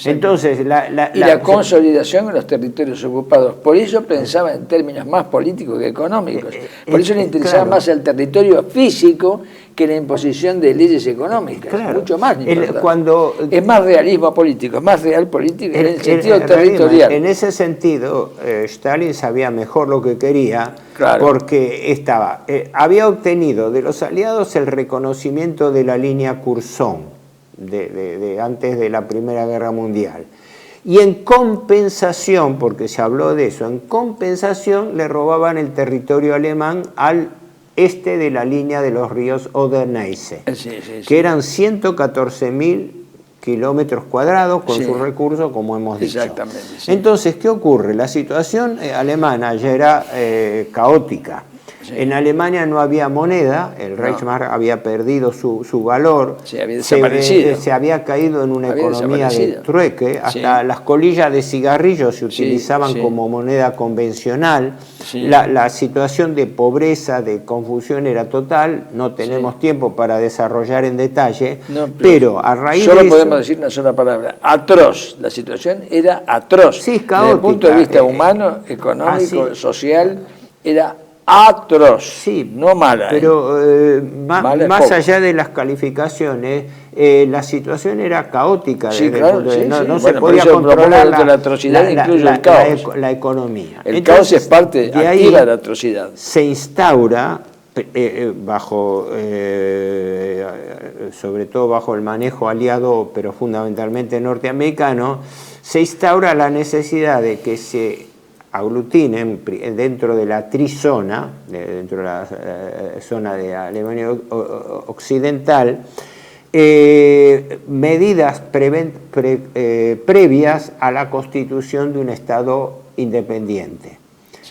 Entonces, la consolidación en los territorios ocupados. Por eso pensaba en términos más políticos que económicos. Por eso le interesaba más el territorio físico que la imposición de leyes económicas. Mucho más importante. Es más realismo político, es más real político en el sentido territorial. En ese sentido, Stalin sabía mejor lo que quería, porque había obtenido de los aliados el reconocimiento de la línea Curzon, de antes de la Primera Guerra Mundial. Y en compensación, porque se habló de eso, en compensación le robaban el territorio alemán al este de la línea de los ríos Oder-Neisse, que eran 114.000 kilómetros cuadrados con sus recursos, como hemos dicho. Exactamente. Entonces, ¿qué ocurre? La situación alemana ya era caótica. En Alemania no había moneda, el Reichsmark había perdido su valor, se había desaparecido. Se había caído en una economía de trueque, hasta las colillas de cigarrillos se utilizaban como moneda convencional, la situación de pobreza, de confusión era total, no tenemos tiempo para desarrollar en detalle, pero a raíz de eso... Solo podemos decir una sola palabra, atroz, la situación era atroz. Sí, caótica. Desde el punto de vista humano, económico, social, era atroz, no mala. Pero más allá de las calificaciones, la situación era caótica. No se podía controlar la atrocidad, incluye el caos. La economía. El caos es parte activa de la atrocidad. Se instaura, sobre todo bajo el manejo aliado, pero fundamentalmente norteamericano, se instaura la necesidad de que se aglutinen dentro de la trizona, dentro de la zona de Alemania Occidental, medidas previas a la constitución de un Estado independiente.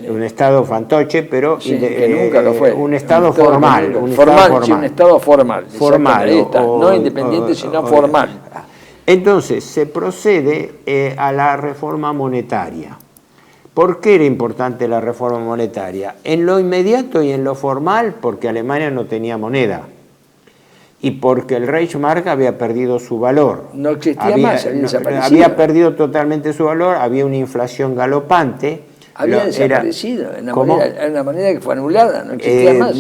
Un Estado fantoche, pero que nunca lo fue. Un Estado formal. Un Estado formal. No independiente, sino formal. Entonces, se procede a la reforma monetaria. ¿Por qué era importante la reforma monetaria? En lo inmediato y en lo formal, porque Alemania no tenía moneda y porque el Reichsmark había perdido su valor. No existía más, había desaparecido. Había perdido totalmente su valor, había una inflación galopante. Había desaparecido, una moneda que fue anulada, no existía más.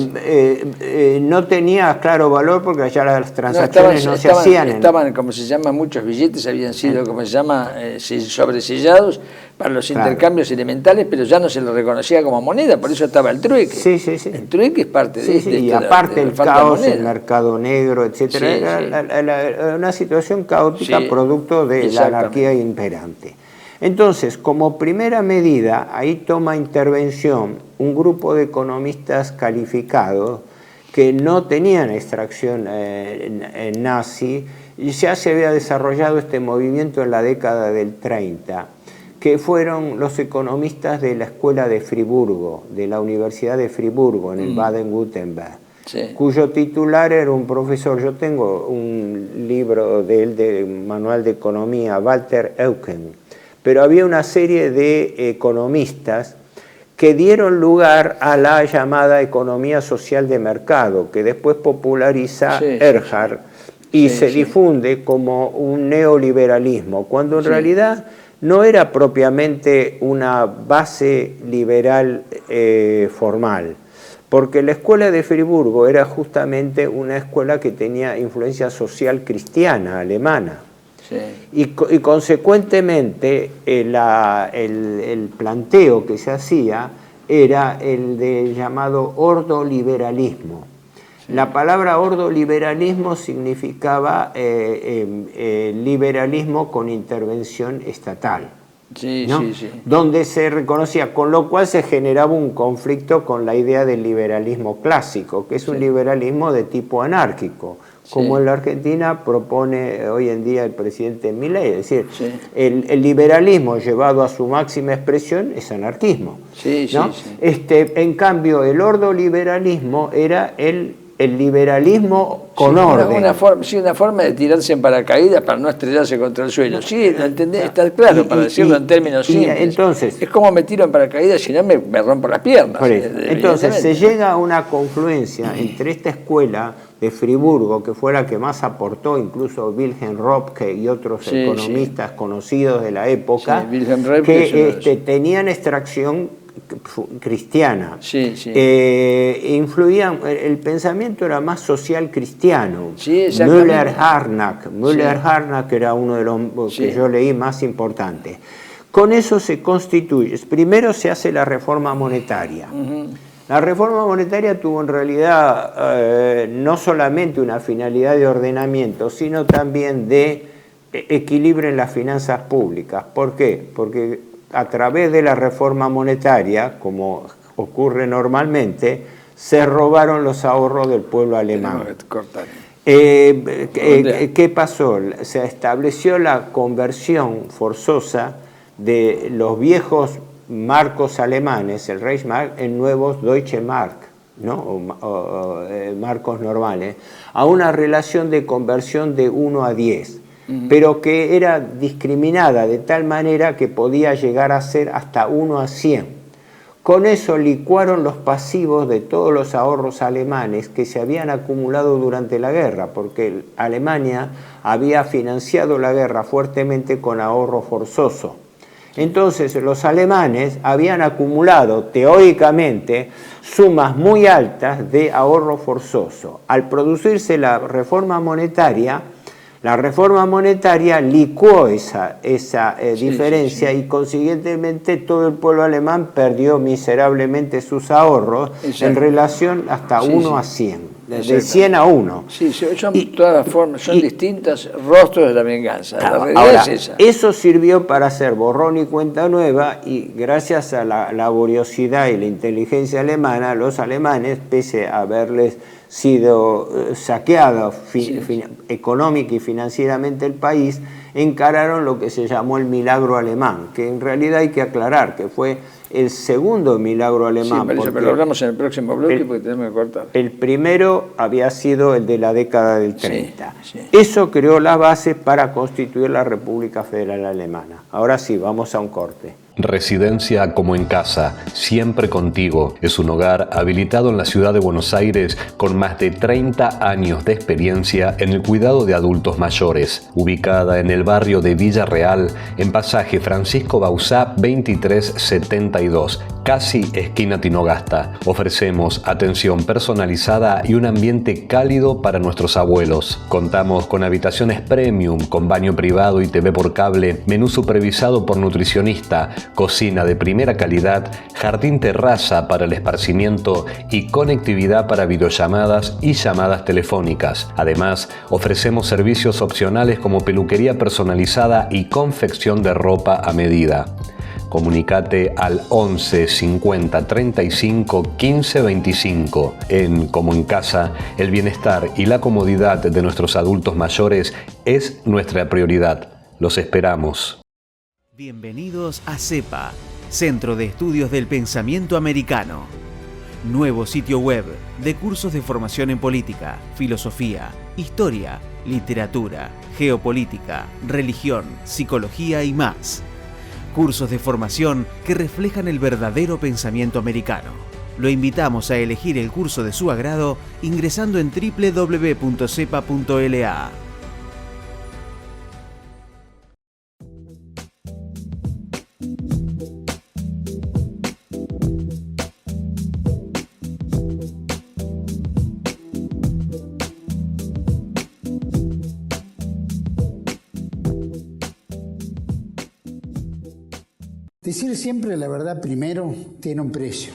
No tenía claro valor porque allá las transacciones no se hacían. Estaban, como se llama, muchos billetes habían sido, como se llama, sobresellados para los intercambios elementales, pero ya no se lo reconocía como moneda, por eso estaba el trueque. El trueque es parte de esto. Y aparte el caos, el mercado negro, etcétera, era una situación caótica producto de la anarquía imperante. Entonces, como primera medida, ahí toma intervención un grupo de economistas calificados que no tenían extracción nazi, y ya se había desarrollado este movimiento en la década del 30, que fueron los economistas de la Escuela de Friburgo, de la Universidad de Friburgo, en el Baden-Württemberg. cuyo titular era un profesor. Yo tengo un libro de él, de Manual de Economía, Walter Eucken, pero había una serie de economistas que dieron lugar a la llamada economía social de mercado, que después populariza Erhard y se difunde como un neoliberalismo, cuando en realidad no era propiamente una base liberal formal, porque la escuela de Friburgo era justamente una escuela que tenía influencia social cristiana alemana. Y consecuentemente el planteo que se hacía era el de llamado ordoliberalismo. La palabra ordoliberalismo significaba liberalismo con intervención estatal, ¿no? Donde se reconocía, con lo cual se generaba un conflicto con la idea del liberalismo clásico, que es un liberalismo de tipo anárquico, como en la Argentina propone hoy en día el presidente Milei. Es decir, el liberalismo llevado a su máxima expresión es anarquismo, ¿no? En cambio, el ordoliberalismo era el liberalismo con orden. Una forma de tirarse en paracaídas para no estrellarse contra el suelo. Sí, lo entendés, está claro, para decirlo en términos simples. Entonces, es como me tiro en paracaídas, si no me rompo las piernas. Entonces se llega a una confluencia entre esta escuela de Friburgo, que fue la que más aportó, incluso Wilhelm Röpke y otros economistas conocidos de la época, que tenían extracción cristiana. Influían, el pensamiento era más social cristiano. Müller-Harnack era uno de los que yo leí más importantes. Con eso se constituye, primero se hace la reforma monetaria. La reforma monetaria tuvo en realidad no solamente una finalidad de ordenamiento, sino también de equilibrio en las finanzas públicas. ¿Por qué? Porque a través de la reforma monetaria, como ocurre normalmente, se robaron los ahorros del pueblo alemán. ¿Qué pasó? Se estableció la conversión forzosa de los viejos marcos alemanes, el Reichsmark, en nuevos Deutsche Mark, ¿no? o marcos normales, a una relación de conversión de 1 a 10. Pero que era discriminada de tal manera que podía llegar a ser hasta 1 a 100. Con eso licuaron los pasivos de todos los ahorros alemanes que se habían acumulado durante la guerra, porque Alemania había financiado la guerra fuertemente con ahorro forzoso. Entonces los alemanes habían acumulado teóricamente sumas muy altas de ahorro forzoso. Al producirse la reforma monetaria licuó esa diferencia y consiguientemente todo el pueblo alemán perdió miserablemente sus ahorros en relación hasta 1 a 100. De 100 a 1. Son distintos rostros de la venganza. La realidad ahora, es esa. Eso sirvió para hacer borrón y cuenta nueva, y gracias a la laboriosidad y la inteligencia alemana, los alemanes, pese a haberles sido saqueados económica y financieramente el país, encararon lo que se llamó el milagro alemán, que en realidad hay que aclarar que fue el segundo milagro alemán. Pero lo hablamos en el próximo bloque porque tenemos que cortar. El primero había sido el de la década del 30. Eso creó la base para constituir la República Federal Alemana. Ahora sí, vamos a un corte. Residencia como en casa, siempre contigo, es un hogar habilitado en la ciudad de Buenos Aires con más de 30 años de experiencia en el cuidado de adultos mayores, ubicada en el barrio de Villa Real, en pasaje Francisco Bauzá 2372, casi esquina Tinogasta. Ofrecemos atención personalizada y un ambiente cálido para nuestros abuelos. Contamos con habitaciones premium, con baño privado y TV por cable, menú supervisado por nutricionista, cocina de primera calidad, jardín terraza para el esparcimiento y conectividad para videollamadas y llamadas telefónicas. Además, ofrecemos servicios opcionales como peluquería personalizada y confección de ropa a medida. Comunicate al 11 50 35 15 25. En Como en Casa, el bienestar y la comodidad de nuestros adultos mayores es nuestra prioridad. Los esperamos. Bienvenidos a CEPA, Centro de Estudios del Pensamiento Americano. Nuevo sitio web de cursos de formación en política, filosofía, historia, literatura, geopolítica, religión, psicología y más. Cursos de formación que reflejan el verdadero pensamiento americano. Lo invitamos a elegir el curso de su agrado ingresando en www.cepa.la. Decir siempre la verdad primero tiene un precio.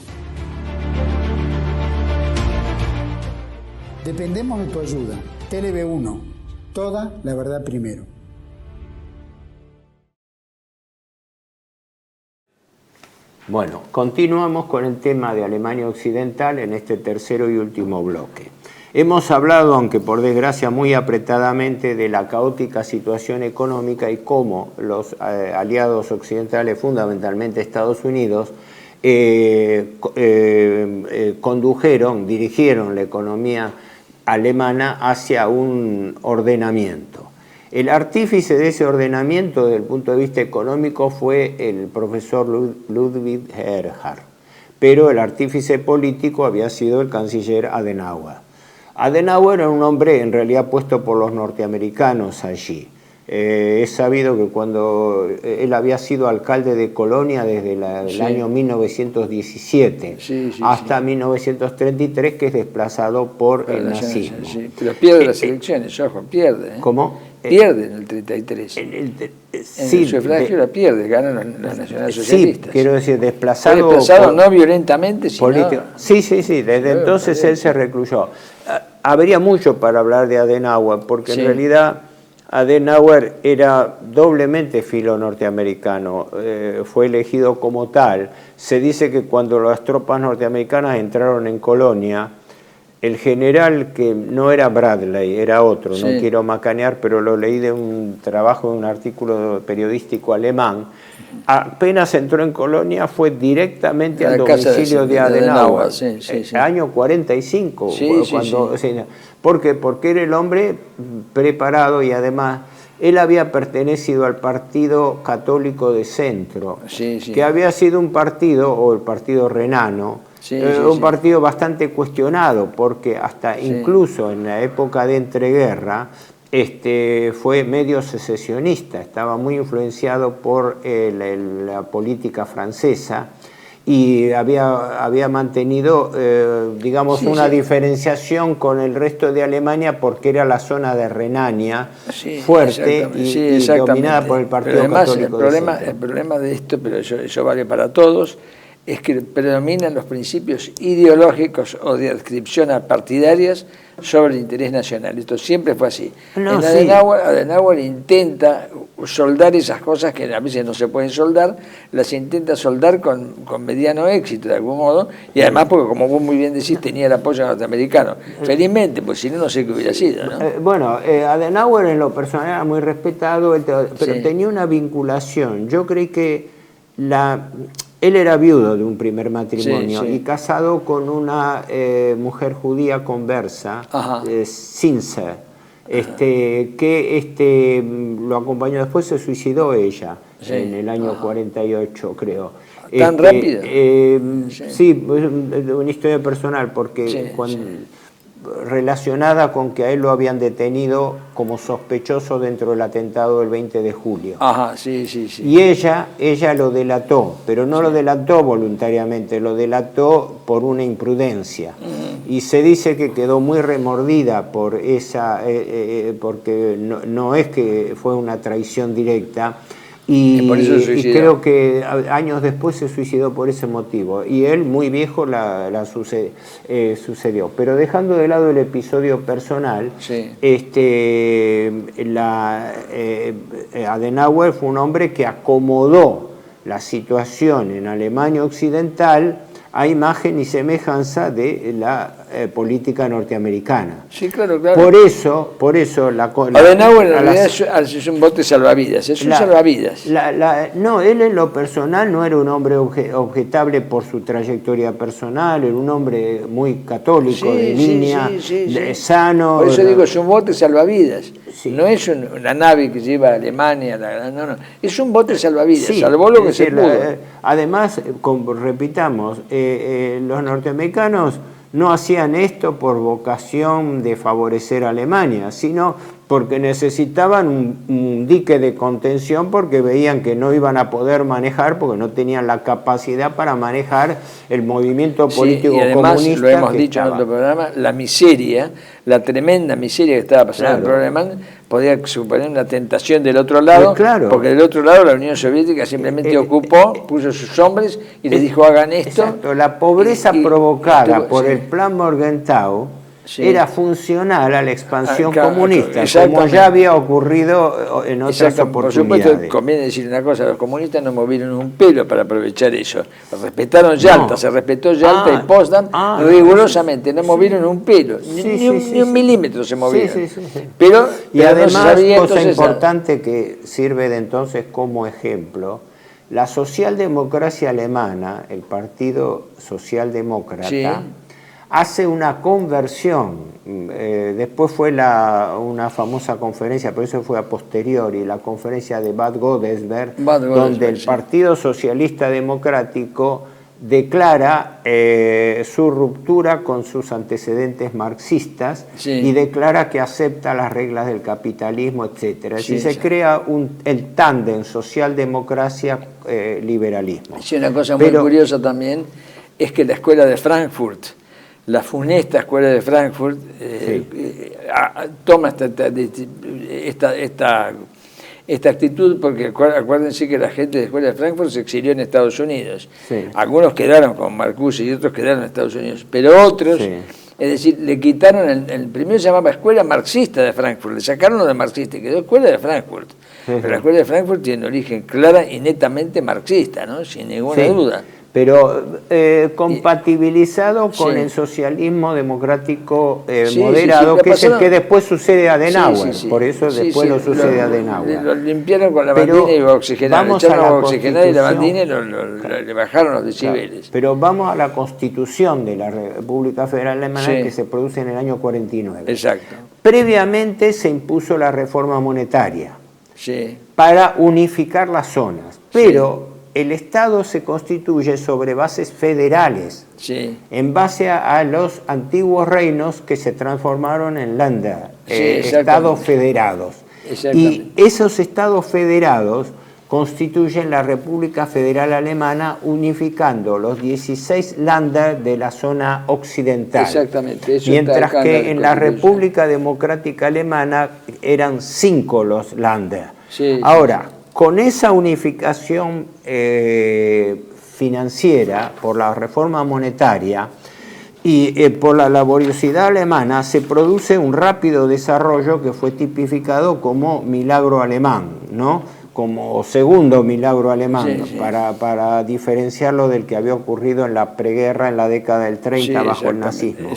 Dependemos de tu ayuda. TLB1. Toda la verdad primero. Bueno, continuamos con el tema de Alemania Occidental en este tercero y último bloque. Hemos hablado, aunque por desgracia muy apretadamente, de la caótica situación económica y cómo los aliados occidentales, fundamentalmente Estados Unidos, dirigieron la economía alemana hacia un ordenamiento. El artífice de ese ordenamiento desde el punto de vista económico fue el profesor Ludwig Erhard, pero el artífice político había sido el canciller Adenauer. Adenauer era un hombre en realidad puesto por los norteamericanos allí. Es sabido que cuando él había sido alcalde de Colonia desde el año 1917 hasta 1933, que es desplazado por el nazismo. Pero pierde las elecciones, ojo, pierde. ¿Cómo? Pierde en el 33. En el sufragio la pierde, ganan los nacionalsocialistas. Sí, quiero decir, desplazado no violentamente, sino... Sí, desde entonces él se recluyó. Habría mucho para hablar de Adenauer, porque en realidad Adenauer era doblemente filo norteamericano, fue elegido como tal. Se dice que cuando las tropas norteamericanas entraron en Colonia, el general, que no era Bradley, era otro, no quiero macanear, pero lo leí de un trabajo, de un artículo periodístico alemán, apenas entró en Colonia, fue directamente al domicilio de Adenauer, año 45. ¿Por qué? Porque era el hombre preparado y además él había pertenecido al Partido Católico de Centro, que había sido un partido, o el Partido Renano, un partido bastante cuestionado, porque hasta incluso en la época de entreguerra fue medio secesionista, estaba muy influenciado por la política francesa y había mantenido, digamos, una diferenciación con el resto de Alemania porque era la zona de Renania fuerte y dominada por el Partido Católico de Centro. El problema de esto, pero eso vale para todos, es que predominan los principios ideológicos o de adscripción a partidarias sobre el interés nacional. Esto siempre fue así. Adenauer intenta soldar esas cosas que a veces no se pueden soldar, las intenta soldar con mediano éxito de algún modo, y además porque, como vos muy bien decís, tenía el apoyo norteamericano. Felizmente, pues si no, no sé qué hubiera sido, ¿no? Adenauer en lo personal era muy respetado, pero tenía una vinculación. Yo creí que él era viudo de un primer matrimonio y casado con una mujer judía conversa, Sincer, que lo acompañó. Después se suicidó ella en el año 48, creo. ¿Tan rápido? Sí, una historia personal, porque relacionada con que a él lo habían detenido como sospechoso dentro del atentado del 20 de julio. Y ella lo delató, pero no lo delató voluntariamente, lo delató por una imprudencia. Y se dice que quedó muy remordida por esa, porque no es que fue una traición directa, y creo que años después se suicidó por ese motivo, y él muy viejo sucedió. Pero dejando de lado el episodio personal, Adenauer fue un hombre que acomodó la situación en Alemania Occidental a imagen y semejanza de la política norteamericana. Sí, claro, claro. Por eso Adenauer en realidad es un bote salvavidas, es un salvavidas. No, él en lo personal no era un hombre objetable por su trayectoria personal, era un hombre muy católico, de línea, sano. Por eso digo, es un bote salvavidas. Sí. No es una nave que lleva a Alemania, no. Es un bote salvavidas, salvó lo que se pudo. Además, repitamos, los norteamericanos no hacían esto por vocación de favorecer a Alemania, sino porque necesitaban un dique de contención, porque veían que no iban a poder manejar, porque no tenían la capacidad para manejar el movimiento político y además, comunista. Lo hemos dicho en otro programa, la miseria, la tremenda miseria que estaba pasando en el pueblo alemán, podía suponer una tentación del otro lado, porque del otro lado la Unión Soviética simplemente puso sus hombres y les dijo hagan esto. Exacto, la pobreza provocada por el Plan Morgenthau era funcional a la expansión comunista, como ya había ocurrido en otras oportunidades. Por supuesto, conviene decir una cosa, los comunistas no movieron un pelo para aprovechar eso. Respetaron Yalta, se respetó Yalta y Potsdam rigurosamente, no movieron un pelo, ni un milímetro se movieron. Pero además, cosa importante que sirve de entonces como ejemplo, la socialdemocracia alemana, el Partido Socialdemócrata, hace una conversión, después fue una famosa conferencia, pero eso fue a posteriori, la conferencia de Bad Godesberg, donde el Partido Socialista Democrático declara su ruptura con sus antecedentes marxistas y declara que acepta las reglas del capitalismo, etc. Así se crea el tándem socialdemocracia-liberalismo. Sí, una cosa muy curiosa también es que la escuela de Frankfurt, la funesta escuela de Frankfurt, toma esta actitud, porque acuérdense que la gente de la escuela de Frankfurt se exilió en Estados Unidos. Algunos quedaron con Marcuse y otros quedaron en Estados Unidos, pero otros, es decir, le quitaron, el primero se llamaba Escuela Marxista de Frankfurt, le sacaron lo de marxista y quedó Escuela de Frankfurt. Pero la escuela de Frankfurt tiene origen clara y netamente marxista, ¿no? Sin ninguna duda. Pero compatibilizado con el socialismo democrático moderado, que es el que después sucede a Adenauer. Por eso después lo sucede a Adenauer. Lo limpiaron con la bandina y oxigenaron. Le echaron agua oxigenada y la bandina y le bajaron los decibeles. Pero vamos a la Constitución de la República Federal Alemana, que se produce en el año 49. Exacto. Previamente se impuso la reforma monetaria para unificar las zonas. Pero el Estado se constituye sobre bases federales, en base a los antiguos reinos que se transformaron en Länder, estados federados. Y esos estados federados constituyen la República Federal Alemana, unificando los 16 Länder de la zona occidental. Mientras que en la República Democrática Alemana eran 5 los Länder. Ahora, con esa unificación financiera por la reforma monetaria y por la laboriosidad alemana, se produce un rápido desarrollo que fue tipificado como milagro alemán, ¿no? Como segundo milagro alemán, para diferenciarlo del que había ocurrido en la preguerra en la década del 30 bajo el nazismo.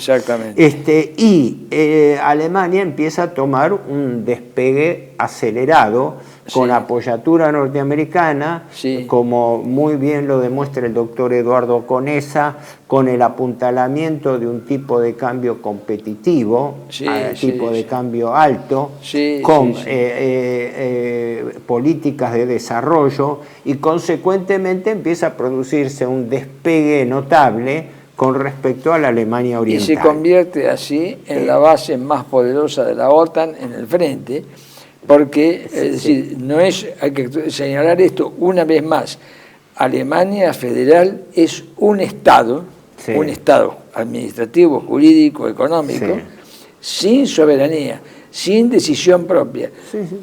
Alemania empieza a tomar un despegue acelerado con apoyatura norteamericana, como muy bien lo demuestra el doctor Eduardo Conesa, con el apuntalamiento de un tipo de cambio competitivo, tipo de cambio alto, con políticas de desarrollo, y consecuentemente empieza a producirse un despegue notable con respecto a la Alemania oriental. Y se convierte así en la base más poderosa de la OTAN en el frente, porque es decir, no es, hay que señalar esto una vez más, Alemania federal es un Estado administrativo, jurídico, económico, sin soberanía, sin decisión propia.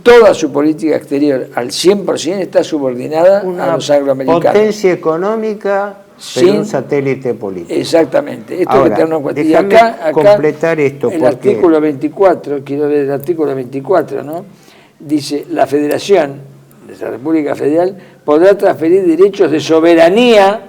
Toda su política exterior al 100% está subordinada a los angloamericanos. Potencia económica, pero un satélite político. Exactamente. Esto ahora, que tenerlo en cuenta. Y acá completar esto. El artículo 24, quiero ver el artículo 24, ¿no? Dice, la Federación de la República Federal podrá transferir derechos de soberanía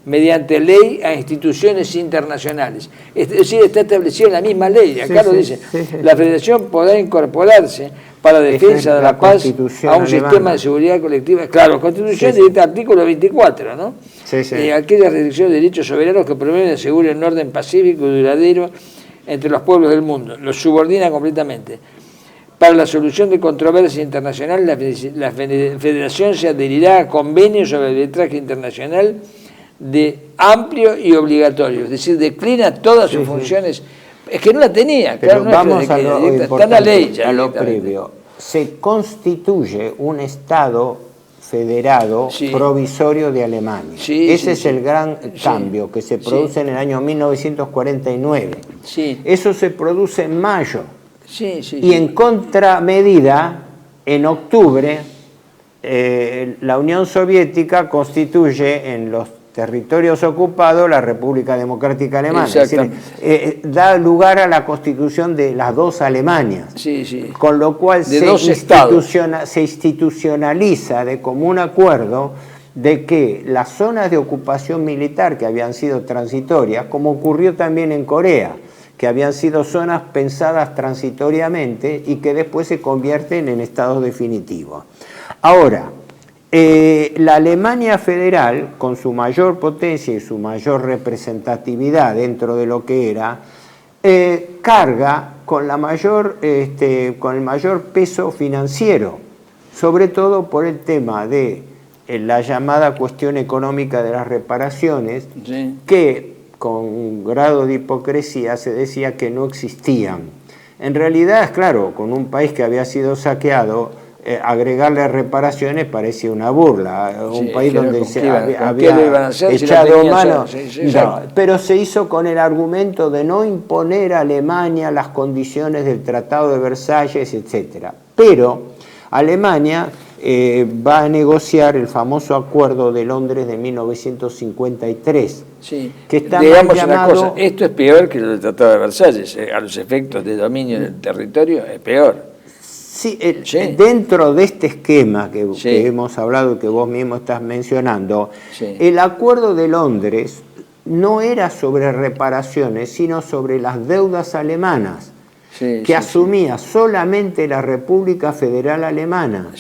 mediante ley a instituciones internacionales. Es decir, está establecido en la misma ley, acá lo dice. La Federación podrá incorporarse para defensa de la paz a un sistema de seguridad colectiva. Claro, Constitución directa, artículo 24, ¿no? Aquella restricción de derechos soberanos que promueven y aseguren un orden pacífico y duradero entre los pueblos del mundo. Los subordina completamente. Para la solución de controversias internacionales, la Federación se adherirá a convenios sobre el arbitraje internacional de amplio y obligatorio, es decir, declina todas sus funciones. Es que no la tenía, pero claro, vamos a lo está en la ley ya, a lo previo. Se constituye un Estado federado provisorio de Alemania. Ese es el gran cambio que se produce en el año 1949. Eso se produce en mayo. Y en contramedida, en octubre, la Unión Soviética constituye en los territorios ocupados la República Democrática Alemana. Es decir, da lugar a la constitución de las dos Alemanias. Con lo cual se institucionaliza de común acuerdo de que las zonas de ocupación militar que habían sido transitorias, como ocurrió también en Corea, que habían sido zonas pensadas transitoriamente y que después se convierten en estados definitivos. Ahora, la Alemania federal, con su mayor potencia y su mayor representatividad dentro de lo que era, carga con el mayor peso financiero, sobre todo por el tema de la llamada cuestión económica de las reparaciones, que con un grado de hipocresía se decía que no existían. En realidad, claro, con un país que había sido saqueado, agregarle reparaciones parecía una burla. Un país donde se había echado mano. Pero se hizo con el argumento de no imponer a Alemania las condiciones del Tratado de Versalles, etc. Pero Alemania va a negociar el famoso Acuerdo de Londres de 1953. Que está digamos llamado, una cosa, esto es peor que el Tratado de Versalles, a los efectos de dominio del territorio es peor. Dentro de este esquema que hemos hablado y que vos mismo estás mencionando, el Acuerdo de Londres no era sobre reparaciones, sino sobre las deudas alemanas, que asumía solamente la República Federal Alemana.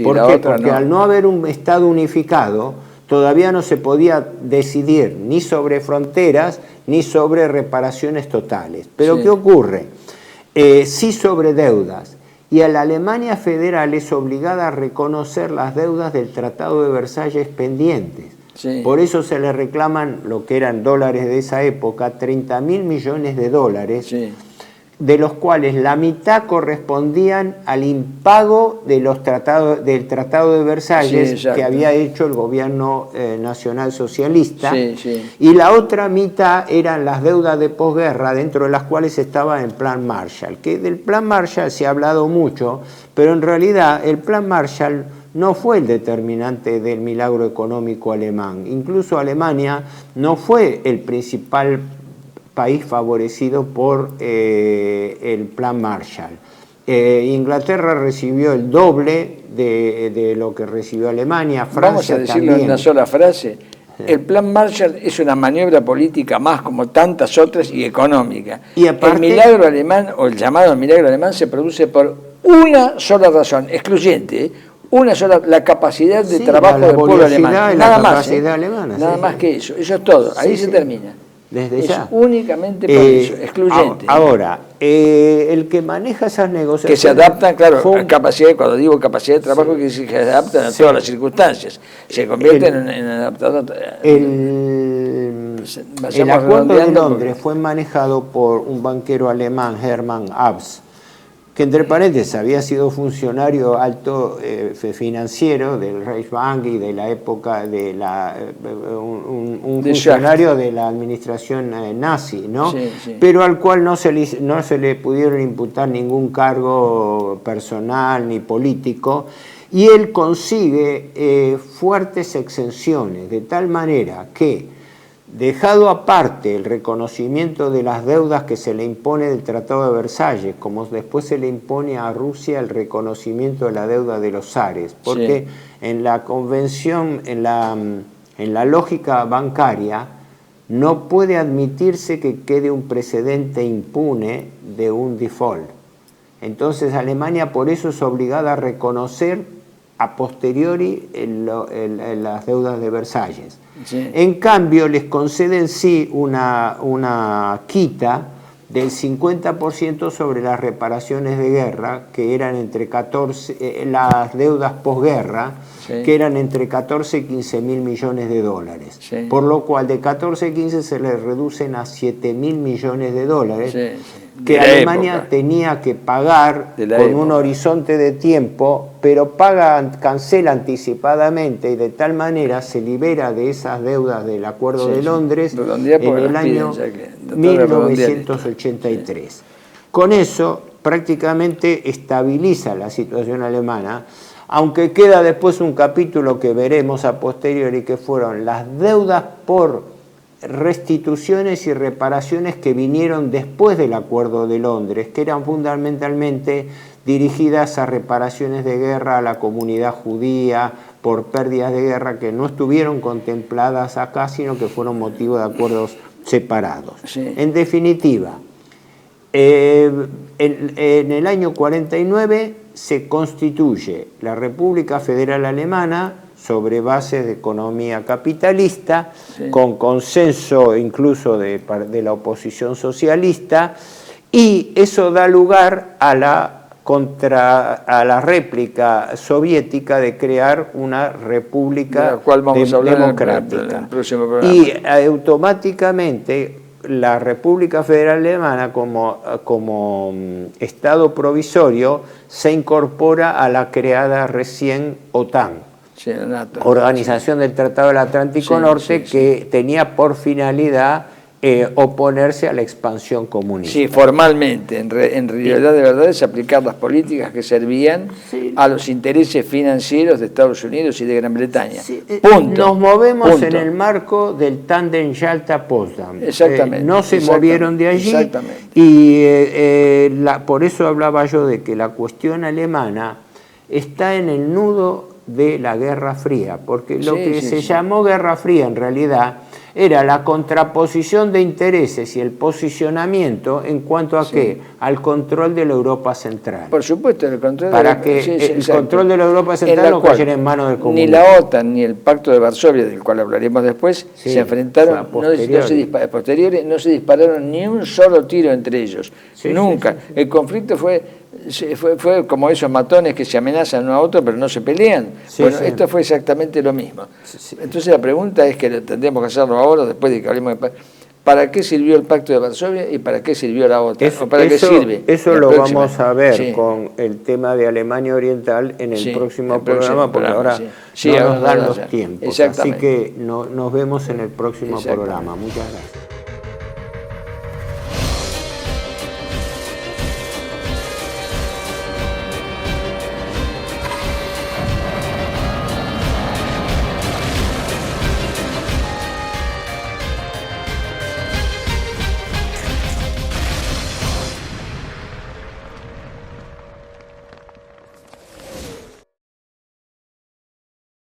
¿Por qué? Porque al no haber un Estado unificado, todavía no se podía decidir ni sobre fronteras ni sobre reparaciones totales. Pero ¿qué ocurre? Sí sobre deudas. Y a la Alemania federal es obligada a reconocer las deudas del Tratado de Versalles pendientes. Por eso se le reclaman lo que eran dólares de esa época, 30.000 millones de dólares, de los cuales la mitad correspondían al impago de del Tratado de Versalles que había hecho el gobierno nacional socialista, y la otra mitad eran las deudas de posguerra, dentro de las cuales estaba el Plan Marshall, que del Plan Marshall se ha hablado mucho, pero en realidad el Plan Marshall no fue el determinante del milagro económico alemán. Incluso Alemania no fue el principal país favorecido por el Plan Marshall. Inglaterra recibió el doble de lo que recibió Alemania, Francia Vamos a decirlo también. En una sola frase. El Plan Marshall es una maniobra política más como tantas otras y económica. Y aparte, el milagro alemán, o el llamado milagro alemán, se produce por una sola razón, excluyente, una sola, la capacidad de trabajo del pueblo alemán. Nada más. Nada más que eso. Eso es todo. Ahí se termina. Desde ya. Únicamente por eso, excluyente. Ahora, el que maneja esas negociaciones... Que se adaptan, claro, a capacidad, cuando digo capacidad de trabajo, que se adaptan a todas las circunstancias. Se convierten en adaptador. El Acuerdo de Londres fue manejado por un banquero alemán, Hermann Abs, que entre paréntesis había sido funcionario alto financiero del Reichsbank y de la época de un funcionario de la administración nazi, ¿no? Pero al cual no se le pudieron imputar ningún cargo personal ni político, y él consigue fuertes exenciones, de tal manera que, dejado aparte el reconocimiento de las deudas que se le impone del Tratado de Versalles, como después se le impone a Rusia el reconocimiento de la deuda de los zares, porque en la convención, en en la lógica bancaria, no puede admitirse que quede un precedente impune de un default. Entonces Alemania por eso es obligada a reconocer a posteriori las deudas de Versalles. Sí. En cambio les conceden sí una quita del 50% sobre las reparaciones de guerra, que eran entre 14, las deudas posguerra, sí, que eran entre 14 y 15 mil millones de dólares. Sí. Por lo cual de 14 y 15 se les reducen a 7 mil millones de dólares, sí, sí, que Alemania época tenía que pagar con época un horizonte de tiempo, pero cancela anticipadamente y de tal manera se libera de esas deudas del Acuerdo sí, de Londres en el año 1983. Sí. Con eso prácticamente estabiliza la situación alemana, aunque queda después un capítulo que veremos a posteriori, que fueron las deudas por restituciones y reparaciones que vinieron después del Acuerdo de Londres, que eran fundamentalmente dirigidas a reparaciones de guerra a la comunidad judía por pérdidas de guerra que no estuvieron contempladas acá, sino que fueron motivo de acuerdos separados. Sí. En definitiva, en el año 49 se constituye la República Federal Alemana sobre bases de economía capitalista, sí, con consenso incluso de la oposición socialista, y eso da lugar a la réplica soviética de crear una república democrática. Y automáticamente la República Federal Alemana como Estado provisorio se incorpora a la creada recién OTAN. Sí, Organización del Tratado del Atlántico Norte, que tenía por finalidad oponerse a la expansión comunista. Sí, formalmente. En realidad de verdad es aplicar las políticas que servían a los intereses financieros de Estados Unidos y de Gran Bretaña. Sí, punto. Nos movemos en el marco del tándem Yalta-Potsdam. Exactamente. No se movieron de allí. Exactamente. Y por eso hablaba yo de que la cuestión alemana está en el nudo de la Guerra Fría, porque lo que se llamó Guerra Fría en realidad era la contraposición de intereses y el posicionamiento en cuanto a qué, al control de la Europa central. Por supuesto, el control para que el control de la Europa central no cayera en manos del comunismo. Ni la OTAN ni el Pacto de Varsovia, del cual hablaremos después, se enfrentaron, no se dispararon ni un solo tiro entre ellos, nunca. El conflicto fue como esos matones que se amenazan uno a otro pero no se pelean. Esto fue exactamente lo mismo. Entonces la pregunta es, que tendremos que hacerlo ahora, después de que hablemos de ¿para qué sirvió el Pacto de Varsovia y para qué sirvió la OTAN? ¿Para qué sirve? Eso lo vamos a ver con el tema de Alemania Oriental en el próximo programa, porque ahora no nos dan los tiempos. Así que nos vemos en el próximo programa. Muchas gracias.